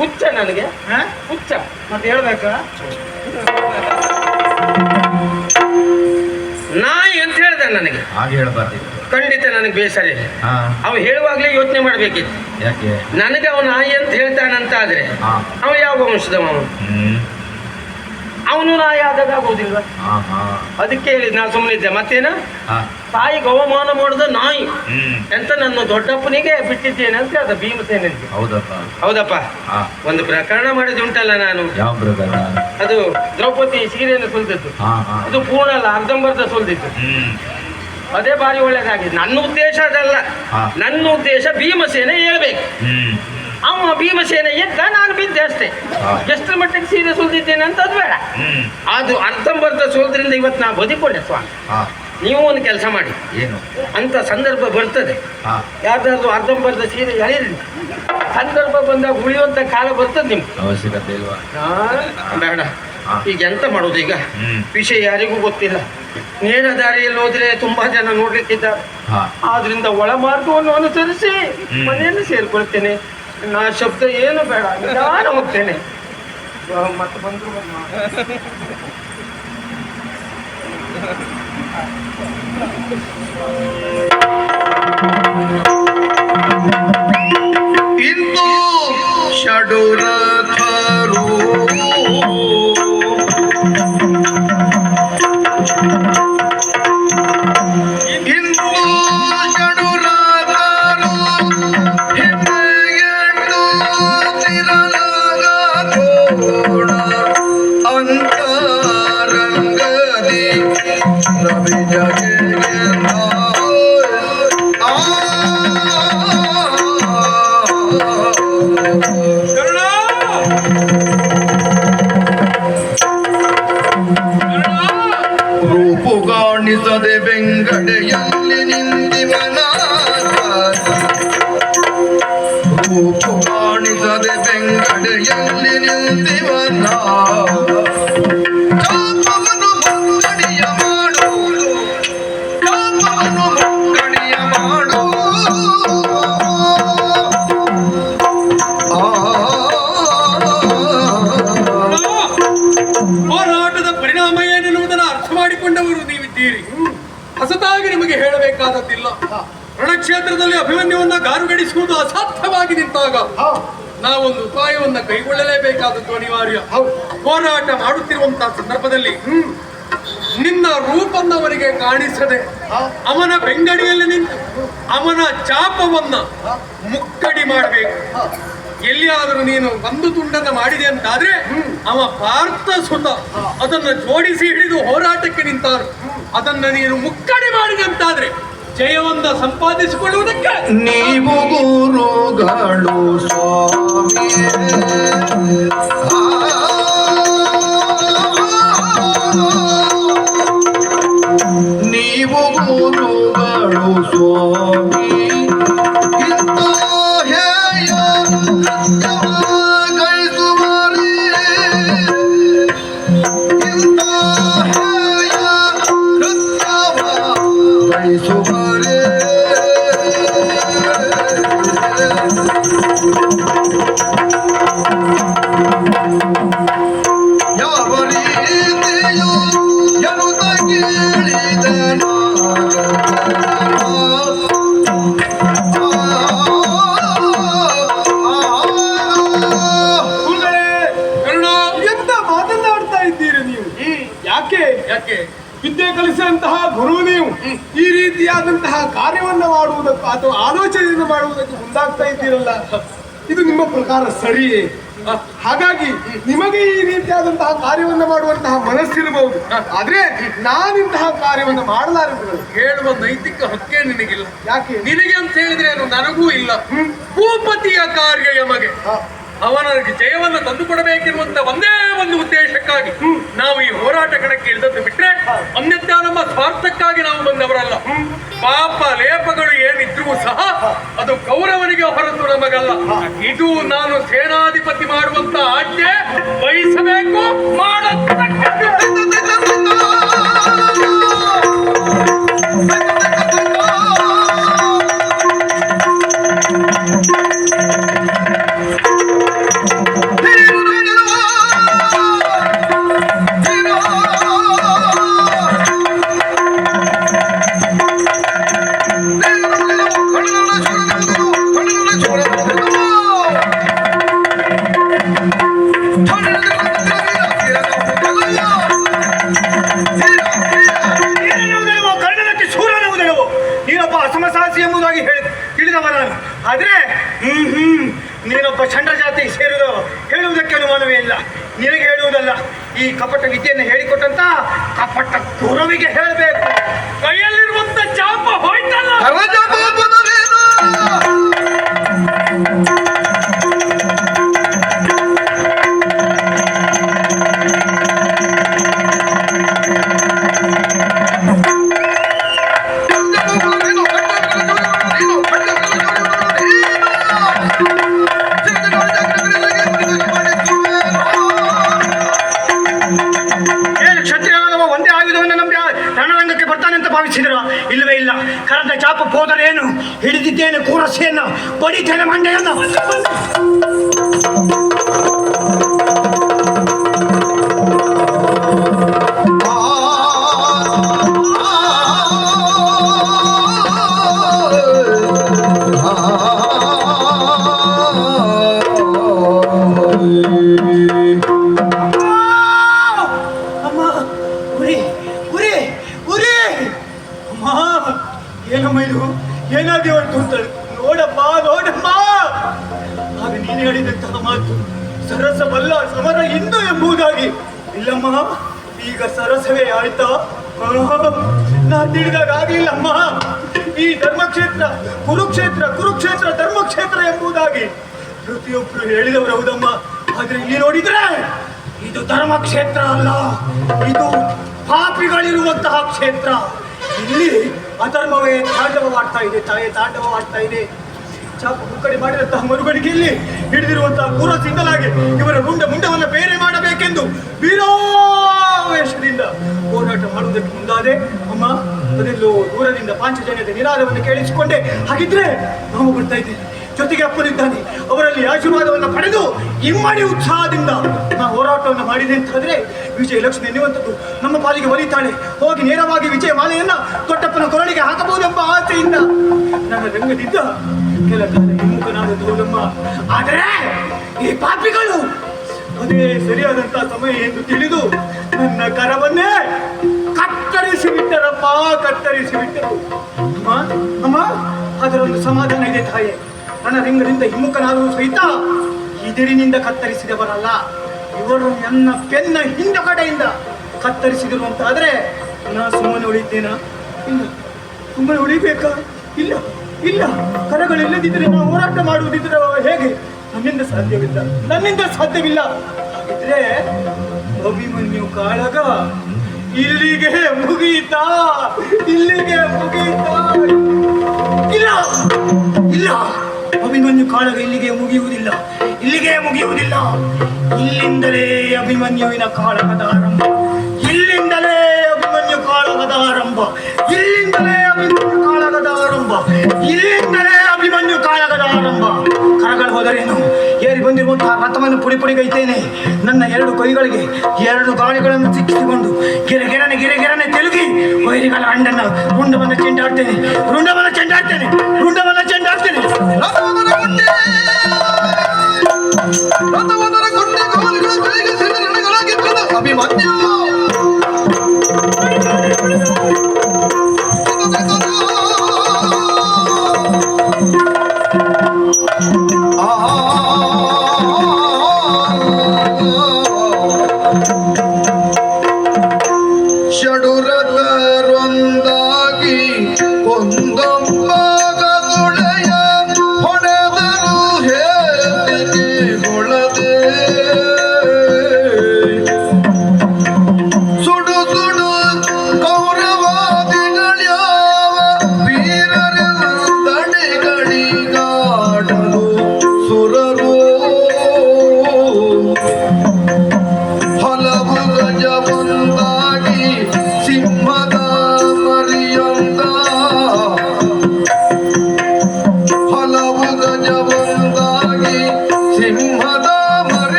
ಹುಚ್ಚ ನನಗೆ. ಹುಚ್ಚ ಮತ್ತೆ ಹೇಳ್ಬೇಕಾ? ನಾಯಿ ಅಂತ ಹೇಳ್ದ ನನಗೆ. ಹಾಗೆ ಹೇಳ್ಬಾರ್ದಿತ್ತು. ಖಂಡಿತ ನನಗೆ ಬೇಸರ ಇಲ್ಲ. ಅವ ಹೇಳುವಾಗ್ಲೇ ಯೋಚನೆ ಮಾಡ್ಬೇಕಿತ್ತು. ಯಾಕೆ? ನನಗೆ ಅವ ನಾಯಿ ಅಂತ ಹೇಳ್ತಾನಂತ ಆದ್ರೆ ಅವ ಯಾವ ವಂಶದವ? ಅವನು ನಾಯಿ ಆದಾಗ ಆಗೋದಿಲ್ವ? ಅದಕ್ಕೆ ಹೇಳಿದ್ ನಾ ಸುಮ್ಮನಿದ್ದೆ. ಮತ್ತೇನ? ತಾಯಿಗೆ ಅವಮಾನ ಮಾಡುದ ನಾಯಿ ಅಂತ ನನ್ನ ದೊಡ್ಡಪ್ಪನಿಗೆ ಬಿಟ್ಟಿದ್ದೇನೆ ಅಂತ ಹೇಳ್ದ ಭೀಮಸೇನಿಗೆ. ಹೌದಪ್ಪ. ಹೌದಪ್ಪ. ಒಂದು ಪ್ರಕರಣ ಮಾಡಿದ ಉಂಟಲ್ಲ ನಾನು. ಯಾವ ಪ್ರಕರಣ? ಅದು ದ್ರೌಪದಿ ಸೀರೆಯನ್ನು ಸುಲಿದದ್ದು. ಅದು ಪೂರ್ಣ ಅಲ್ಲ, ಅರ್ಧಂಬರ್ಧ ಸುಲಿದಿತ್ತು. ಅದೇ ಬಾರಿ ಒಳ್ಳೇದಾಗಿದೆ. ನನ್ನ ಉದ್ದೇಶ ಅದಲ್ಲ. ನನ್ನ ಉದ್ದೇಶ ಭೀಮಸೇನೆ ಹೇಳ್ಬೇಕು. ಅವ ಭೀಮಸೇನೆ ಎದ್ದ, ನಾನು ಬಿದ್ದೆ ಅಷ್ಟೇ. ಎಷ್ಟರ ಮಟ್ಟಿಗೆ ಸೀರೆ ಸುಲಿದಿದ್ದೇನೆ ಅಂತ ಅದು ಬೇಡ. ಅದು ಅರ್ಧಂಬರ್ಧ ಸುಲಿದ್ರಿಂದ ಇವತ್ತು ನಾ ಬದುಕೊಂಡೆ ಸ್ವಾಮಿ. ನೀವು ಒಂದು ಕೆಲಸ ಮಾಡಿ. ಏನು? ಅಂತ ಸಂದರ್ಭ ಬರ್ತದೆ. ಯಾರ್ದಾದ್ರು ಅರ್ಧಂಬರ್ಧ ಸೀರೆ ಎಳೆಯಿರಿ. ಸಂದರ್ಭ ಬಂದಾಗ ಉಳಿಯುವಂತ ಕಾಲ ಬರ್ತದೆ ನಿಮ್ಗೆ. ಅವಶ್ಯಕತೆ ಇಲ್ವಾ? ಬೇಡ. ಈಗ ಎಂತ ಮಾಡೋದು? ಈಗ ವಿಷಯ ಯಾರಿಗೂ ಗೊತ್ತಿಲ್ಲ. ನೇರ ದಾರಿಯಲ್ಲಿ ಹೋದ್ರೆ ತುಂಬಾ ಜನ ನೋಡ್ಲಿಕ್ಕಿದ್ದಾರೆ. ಆದ್ರಿಂದ ಒಳ ಮಾರ್ಗವನ್ನು ಅನುಸರಿಸಿ ಮನೆಯನ್ನು ಸೇರ್ಕೊಳ್ತೇನೆ. ನಾ ಶಬ್ದ ಏನು ಬೇಡ, ನಿಧಾನ ಹೋಗ್ತೇನೆ. ಮತ್ತೆ ಬಂದ್ರು ಇಂದು ಷಡುರಥರು ರೂಪುಗಾಣಿಸದೆ ಬೆಂಗಡೆಯಲ್ಲಿ ನಿಂದಿವನ, ರೂಪುಗಾಣಿಸದೆ ಬೆಂಗಡೆಯಲ್ಲಿ ನಿಂದಿವನ, ಚಾಪವನ್ನು ಮುಂಗಡಿಯ ಮಾಡು, ಚಾಪವನ್ನು ಮುಂಗಡಿಯ ಮಾಡು. ಹೋರಾಟದ ಪರಿಣಾಮ ಏನೆನ್ನುವುದನ್ನು ಅರ್ಥ ಮಾಡಿಕೊಂಡವರು ನೀವಿದ್ದೀರಿ. ಹೊಸದಾಗಿ ನಿಮಗೆ ಹೇಳಬೇಕಾದದ್ದಿಲ್ಲ. ರಣಕ್ಷೇತ್ರದಲ್ಲಿ ಅಭಿಮನ್ಯುವನ್ನ ಗಾರುಗಡಿಸುವುದು ಅಸಾಧ್ಯವಾಗಿ ನಿಂತಾಗ ನಾವೊಂದು ಉಪಾಯವನ್ನ ಕೈಗೊಳ್ಳಲೇಬೇಕಾದದ್ದು ಅನಿವಾರ್ಯ. ಹೋರಾಟ ಮಾಡುತ್ತಿರುವಂತಹ ಸಂದರ್ಭದಲ್ಲಿ ನಿನ್ನ ರೂಪನ್ನ ಅವನಿಗೆ ಕಾಣಿಸದೆ ಅವನ ಬೆಂಗಡಿಯಲ್ಲಿ ನಿಂತು ಅವನ ಚಾಪವನ್ನ ಮುಕ್ಕಡಿ ಮಾಡಬೇಕು. ಎಲ್ಲಿಯಾದರೂ ನೀನು ಒಂದು ತುಂಡನ್ನ ಮಾಡಿದೆ ಅಂತಾದ್ರೆ ಅವ ಪಾರ್ಥ ಸುತ ಅದನ್ನು ಜೋಡಿಸಿ ಹಿಡಿದು ಹೋರಾಟಕ್ಕೆ ನಿಂತಾರು. ಅದನ್ನ ನೀನು ಮುಕ್ಕಡಿ ಮಾಡಿದೆ ಅಂತಾದ್ರೆ ಜಯವನ್ನ ಸಂಪಾದಿಸಿಕೊಳ್ಳುವುದಕ್ಕೆ ನೀವು ಗುರುಗಳು ಸ್ವಾಮಿ, ಯಾಕೆ? ವಿದ್ಯೆ ಕಲಿಸಿದಂತಹ ಗುರು ನೀವು ಈ ರೀತಿಯಾದಂತಹ ಕಾರ್ಯವನ್ನ ಮಾಡುವುದಕ್ಕೆ ಅಥವಾ ಆಲೋಚನೆಯನ್ನು ಮಾಡುವುದಕ್ಕೆ ಮುಂದಾಗ್ತಾ ಇದ್ದೀರಲ್ಲ, ಇದು ನಿಮ್ಮ ಪ್ರಕಾರ ಸರಿಯೇ? ಹಾಗಾಗಿ ನಿಮಗೆ ಈ ರೀತಿಯಾದಂತಹ ಕಾರ್ಯವನ್ನ ಮಾಡುವಂತಹ ಮನಸ್ಸಿರಬಹುದು, ಆದ್ರೆ ನಾನಿಂತಹ ಕಾರ್ಯವನ್ನ ಮಾಡಲಾರದು. ಹೇಳುವ ನೈತಿಕ ಹಕ್ಕೇ ನಿನಗಿಲ್ಲ. ಯಾಕೆ? ನಿನಗೆ ಅಂತ ಹೇಳಿದ್ರೆ ಅದು ನನಗೂ ಇಲ್ಲ. ಭೂಪತಿಯ ಕಾರ್ಯ ಯಮಗೆ, ಅವನಿಗೆ ಜಯವನ್ನು ತಂದುಕೊಡಬೇಕಿರುವಂತ ಒಂದೇ ಒಂದು ಉದ್ದೇಶಕ್ಕಾಗಿ ನಾವು ಈ ಹೋರಾಟ ಕಣಕ್ಕೆ ಇಳಿದದ್ದು ಬಿಟ್ರೆ ಅನ್ಯಥಾ ನಮ್ಮ ಸ್ವಾರ್ಥಕ್ಕಾಗಿ ನಾವು ಬಂದವರಲ್ಲ. ಪಾಪ ಲೇಪಗಳು ಏನಿದ್ರೂ ಸಹ ಅದು ಕೌರವನಿಗೆ ಹೊರತು ನಮಗಲ್ಲ. ಇದು ನಾನು ಸೇನಾಧಿಪತಿ ಮಾಡುವಂತ ಆಜ್ಞೆ ವಹಿಸಬೇಕು, ಆದ್ರೆ ನೀನೊಬ್ಬ ಚಂಡ ಜಾತಿಗೆ ಸೇರಿದವ, ಹೇಳುವುದಕ್ಕೆ ಅನುಮಾನವೇ ಇಲ್ಲ. ನಿನಗೆ ಹೇಳುವುದಲ್ಲ, ಈ ಕಪಟ ವಿದ್ಯೆಯನ್ನು ಹೇಳಿಕೊಟ್ಟಂತ ಕಪಟ ಗುರುವಿಗೆ ಹೇಳಬೇಕು. ಕೈಯಲ್ಲಿರುವಂತ ಚಾಪ ಹೋಯ್ತಲ್ಲ. ಇಲ್ಲವೇ ಇಲ್ಲ. ಕರೆದ ಚಾಪ ಹೋದರೇನು, ಹಿಡಿದಿದ್ದೇನೆ ಕೂರಸೆಯನ್ನು, ಬಡಿತೇನೆ ಮಂಡೆಯನ್ನು. ಏನಮ್ಮ ಇದು, ಏನಾಗಿ ಹೊರಟು ಅಂತಾಳೆ. ನೋಡಮ್ಮ ನೋಡಮ್ಮ, ಆಗ ನೀನು ಹೇಳಿದಂತಹ ಮಾತು ಸರಸವಲ್ಲ ಸಮರ ಇಂದು ಎಂಬುದಾಗಿ. ಇಲ್ಲಮ್ಮ, ಈಗ ಸರಸವೇ ಆಯ್ತಾ? ನಾ ತಿಳಿದಾಗ ಆಗ್ಲಿಲ್ಲಮ್ಮ. ಈ ಧರ್ಮಕ್ಷೇತ್ರ ಕುರುಕ್ಷೇತ್ರ, ಕುರುಕ್ಷೇತ್ರ ಧರ್ಮಕ್ಷೇತ್ರ ಎಂಬುದಾಗಿ ಪ್ರತಿಯೊಬ್ಬರು ಹೇಳಿದವರು ಹೌದಮ್ಮ. ಆದ್ರೆ ಇಲ್ಲಿ ನೋಡಿದ್ರೆ ಇದು ಧರ್ಮಕ್ಷೇತ್ರ ಅಲ್ಲ, ಇದು ಪಾಪಿಗಳಿರುವಂತಹ ಕ್ಷೇತ್ರ. ಇಲ್ಲಿ ಅಧರ್ಮವೇ ತಾಂಡವವಾಡ್ತಾ ಇದೆ, ತಾಂಡವವಾಡ್ತಾ ಇದೆ. ಚಾಕು ಮುಕ್ಕಡಿ ಮಾಡಿದಂತಹ ಮರುಗಡಿಗೆಯಲ್ಲಿ ಹಿಡಿದಿರುವಂತಹ ಕೂರಸಿಂದಲಾಗಿ ಇವರ ಮುಂಡವನ್ನು ಬೇರೆ ಮಾಡಬೇಕೆಂದು ವೀರಾವೇಶದಿಂದ ಹೋರಾಟ ಮಾಡುವುದಕ್ಕೆ ಮುಂದಾದೆ. ಅಮ್ಮ, ಅದೆಲ್ಲೋ ದೂರದಿಂದ ಪಾಂಚಜನ್ಯದ ನಿನಾದವನ್ನು ಕೇಳಿಸಿಕೊಂಡೆ. ಹಾಗಿದ್ರೆ ನಾವು ಬರ್ತಾ ಇದ್ದೇನೆ, ಜೊತೆಗೆ ಅಪ್ಪನಿದ್ದಾನೆ. ಅವರಲ್ಲಿ ಆಶೀರ್ವಾದವನ್ನು ಪಡೆದು ಇಮ್ಮಡಿ ಉತ್ಸಾಹದಿಂದ ನಾವು ಹೋರಾಟವನ್ನು ಮಾಡಿದೆ ಅಂತಾದ್ರೆ ವಿಜಯಲಕ್ಷ್ಮಿ ಎನ್ನುವಂಥದ್ದು ನಮ್ಮ ಪಾಲಿಗೆ ಒಲಿತಾಳೆ. ಹೋಗಿ ನೇರವಾಗಿ ವಿಜಯ ಮಾಲೆಯನ್ನ ದೊಡ್ಡಪ್ಪನ ಕೊರಳಿಗೆ ಹಾಕಬಹುದೆಂಬ ಆಸೆಯಿಂದ ನನ್ನ ರಂಗದಿಂದ ಕೆಲ ಕಾಲ ಹಿಮ್ಮುಖನಾದದ್ದು ಹೌದಮ್ಮ. ಆದರೆ ಈ ಪಾಪಿಗಳು ಅದೇ ಸರಿಯಾದಂತಹ ಸಮಯ ಎಂದು ತಿಳಿದು ನನ್ನ ಕರವನ್ನೇ ಕತ್ತರಿಸಿ ಬಿಟ್ಟರಪ್ಪ, ಕತ್ತರಿಸಿ ಬಿಟ್ಟರು. ಅಮ್ಮ ಅಮ್ಮ, ಅದರೊಂದು ಸಮಾಧಾನ ಇದೆ ತಾಯಿ. ನನ್ನ ರಿಂಗದಿಂದ ಹಿಮ್ಮುಖನಾದರೂ ಸಹಿತ ಇದಿರಿನಿಂದ ಕತ್ತರಿಸಿದವರಲ್ಲ, ಇವರು ನನ್ನ ಪೆನ್ನ ಹಿಂದಗಡೆಯಿಂದ ಕತ್ತರಿಸಿದರು ಅಂತಾದ್ರೆ ನಾ ಸುಮ್ಮನೆ ಉಳಿದ್ದೇನಾ? ಇಲ್ಲ, ಸುಮ್ಮನೆ ಉಳಿಬೇಕಾ? ಇಲ್ಲ ಇಲ್ಲ, ಕರಗಳಿಲ್ಲದಿದ್ದರೆ ನಾವು ಹೋರಾಟ ಮಾಡುವುದಿದ್ರೆ ಹೇಗೆ? ನನ್ನಿಂದ ಸಾಧ್ಯವಿಲ್ಲ, ನನ್ನಿಂದ ಸಾಧ್ಯವಿಲ್ಲ. ಹಾಗಿದ್ರೆ ಅಭಿಮನ್ಯು ಕಾಳಗ ಇಲ್ಲಿಗೆ ಮುಗಿಯಿತಾ? ಇಲ್ಲಿಗೆ ಮುಗಿಯಿತಾ? ಇಲ್ಲ ಇಲ್ಲ, ಅಭಿಮನ್ಯು ಕಾಳಗ ಇಲ್ಲಿಗೆ ಮುಗಿಯುವುದಿಲ್ಲ, ಇಲ್ಲಿಗೆ ಮುಗಿಯುವುದಿಲ್ಲ. ಇಲ್ಲಿಂದಲೇ ಅಭಿಮನ್ಯುವಿನ ಕಾಳಗದ ಆರಂಭ, ಇಲ್ಲಿಂದಲೇ ಅಭಿಮನ್ಯು ಕಾಳಗದ ಆರಂಭ, ಇಲ್ಲಿಂದಲೇ ಅಭಿಮನ್ಯು ಕಾಳಗದ ಆರಂಭ, ಇಲ್ಲಿಂದಲೇ ಅಭಿಮನ್ಯು ಕಾಳಗದ ಆರಂಭ. ಕರಗಳು ಹೋದರೇನು, ಏರಿ ಬಂದಿರುವಂತಹ ರಥವನ್ನು ಪುಡಿಪುಡಿಗೈತೇನೆ. ನನ್ನ ಎರಡು ಕೈಗಳಿಗೆ ಎರಡು ಗಾಳಿಗಳನ್ನು ಸಿಕ್ಕಿಸಿಕೊಂಡು ಗಿರಗಿರನೆ ತಿರುಗಿ ವೈರಿಗಳ ಅಂಡನ್ನ ರುಂಡವನ್ನು ಚೆಂಡಾಡ್ತೇನೆ, ರುಂಡವನ್ನು ಚೆಂಡಾಡ್ತೇನೆ, ರುಂಡವನ್ನು ಚೆಂಡಾಡ್ತೇನೆ. ಅಭಿಮನ್ಯು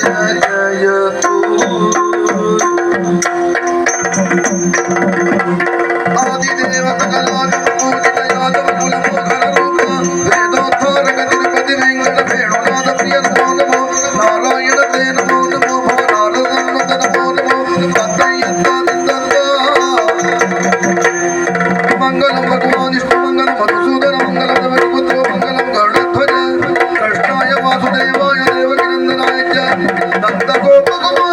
ಜಯತು ಆದಿದೇವ ಸಕಲಾಗಮ ಪೂಜಿತ ಯಾದವ ಕುಲ ಮೋಹನ ರೂಪ ವೇದೋದ್ಧಾರಕ ತಿರುಪತಿ ವೆಂಕಟ ವೇಣುನಾಥ ಪ್ರಿಯ ನಮೋ ನಮೋ ನಾರಾಯಣ ತೇ ನಮೋ ನಮೋ ಭವ ನಾರದನ್ನುತ ನಮೋ ನಮೋ ಮಂಗಲಂ ಭಗವಾನ್ ವಿಷ್ಣು ಮಂಗಲಂ ಮಧುಸೂದನ ಮಂಗಲಂ ದೇವಪುತ್ರೋ ಮಂಗಲಂ ಗರುಡಧ್ವಜ ಕೃಷ್ಣಾಯ ವಾಸುದೇವಾಯ ದೇವಕಿನಂದನಾಯ ಚ ನಂದಗೋಪಕುಮಾರ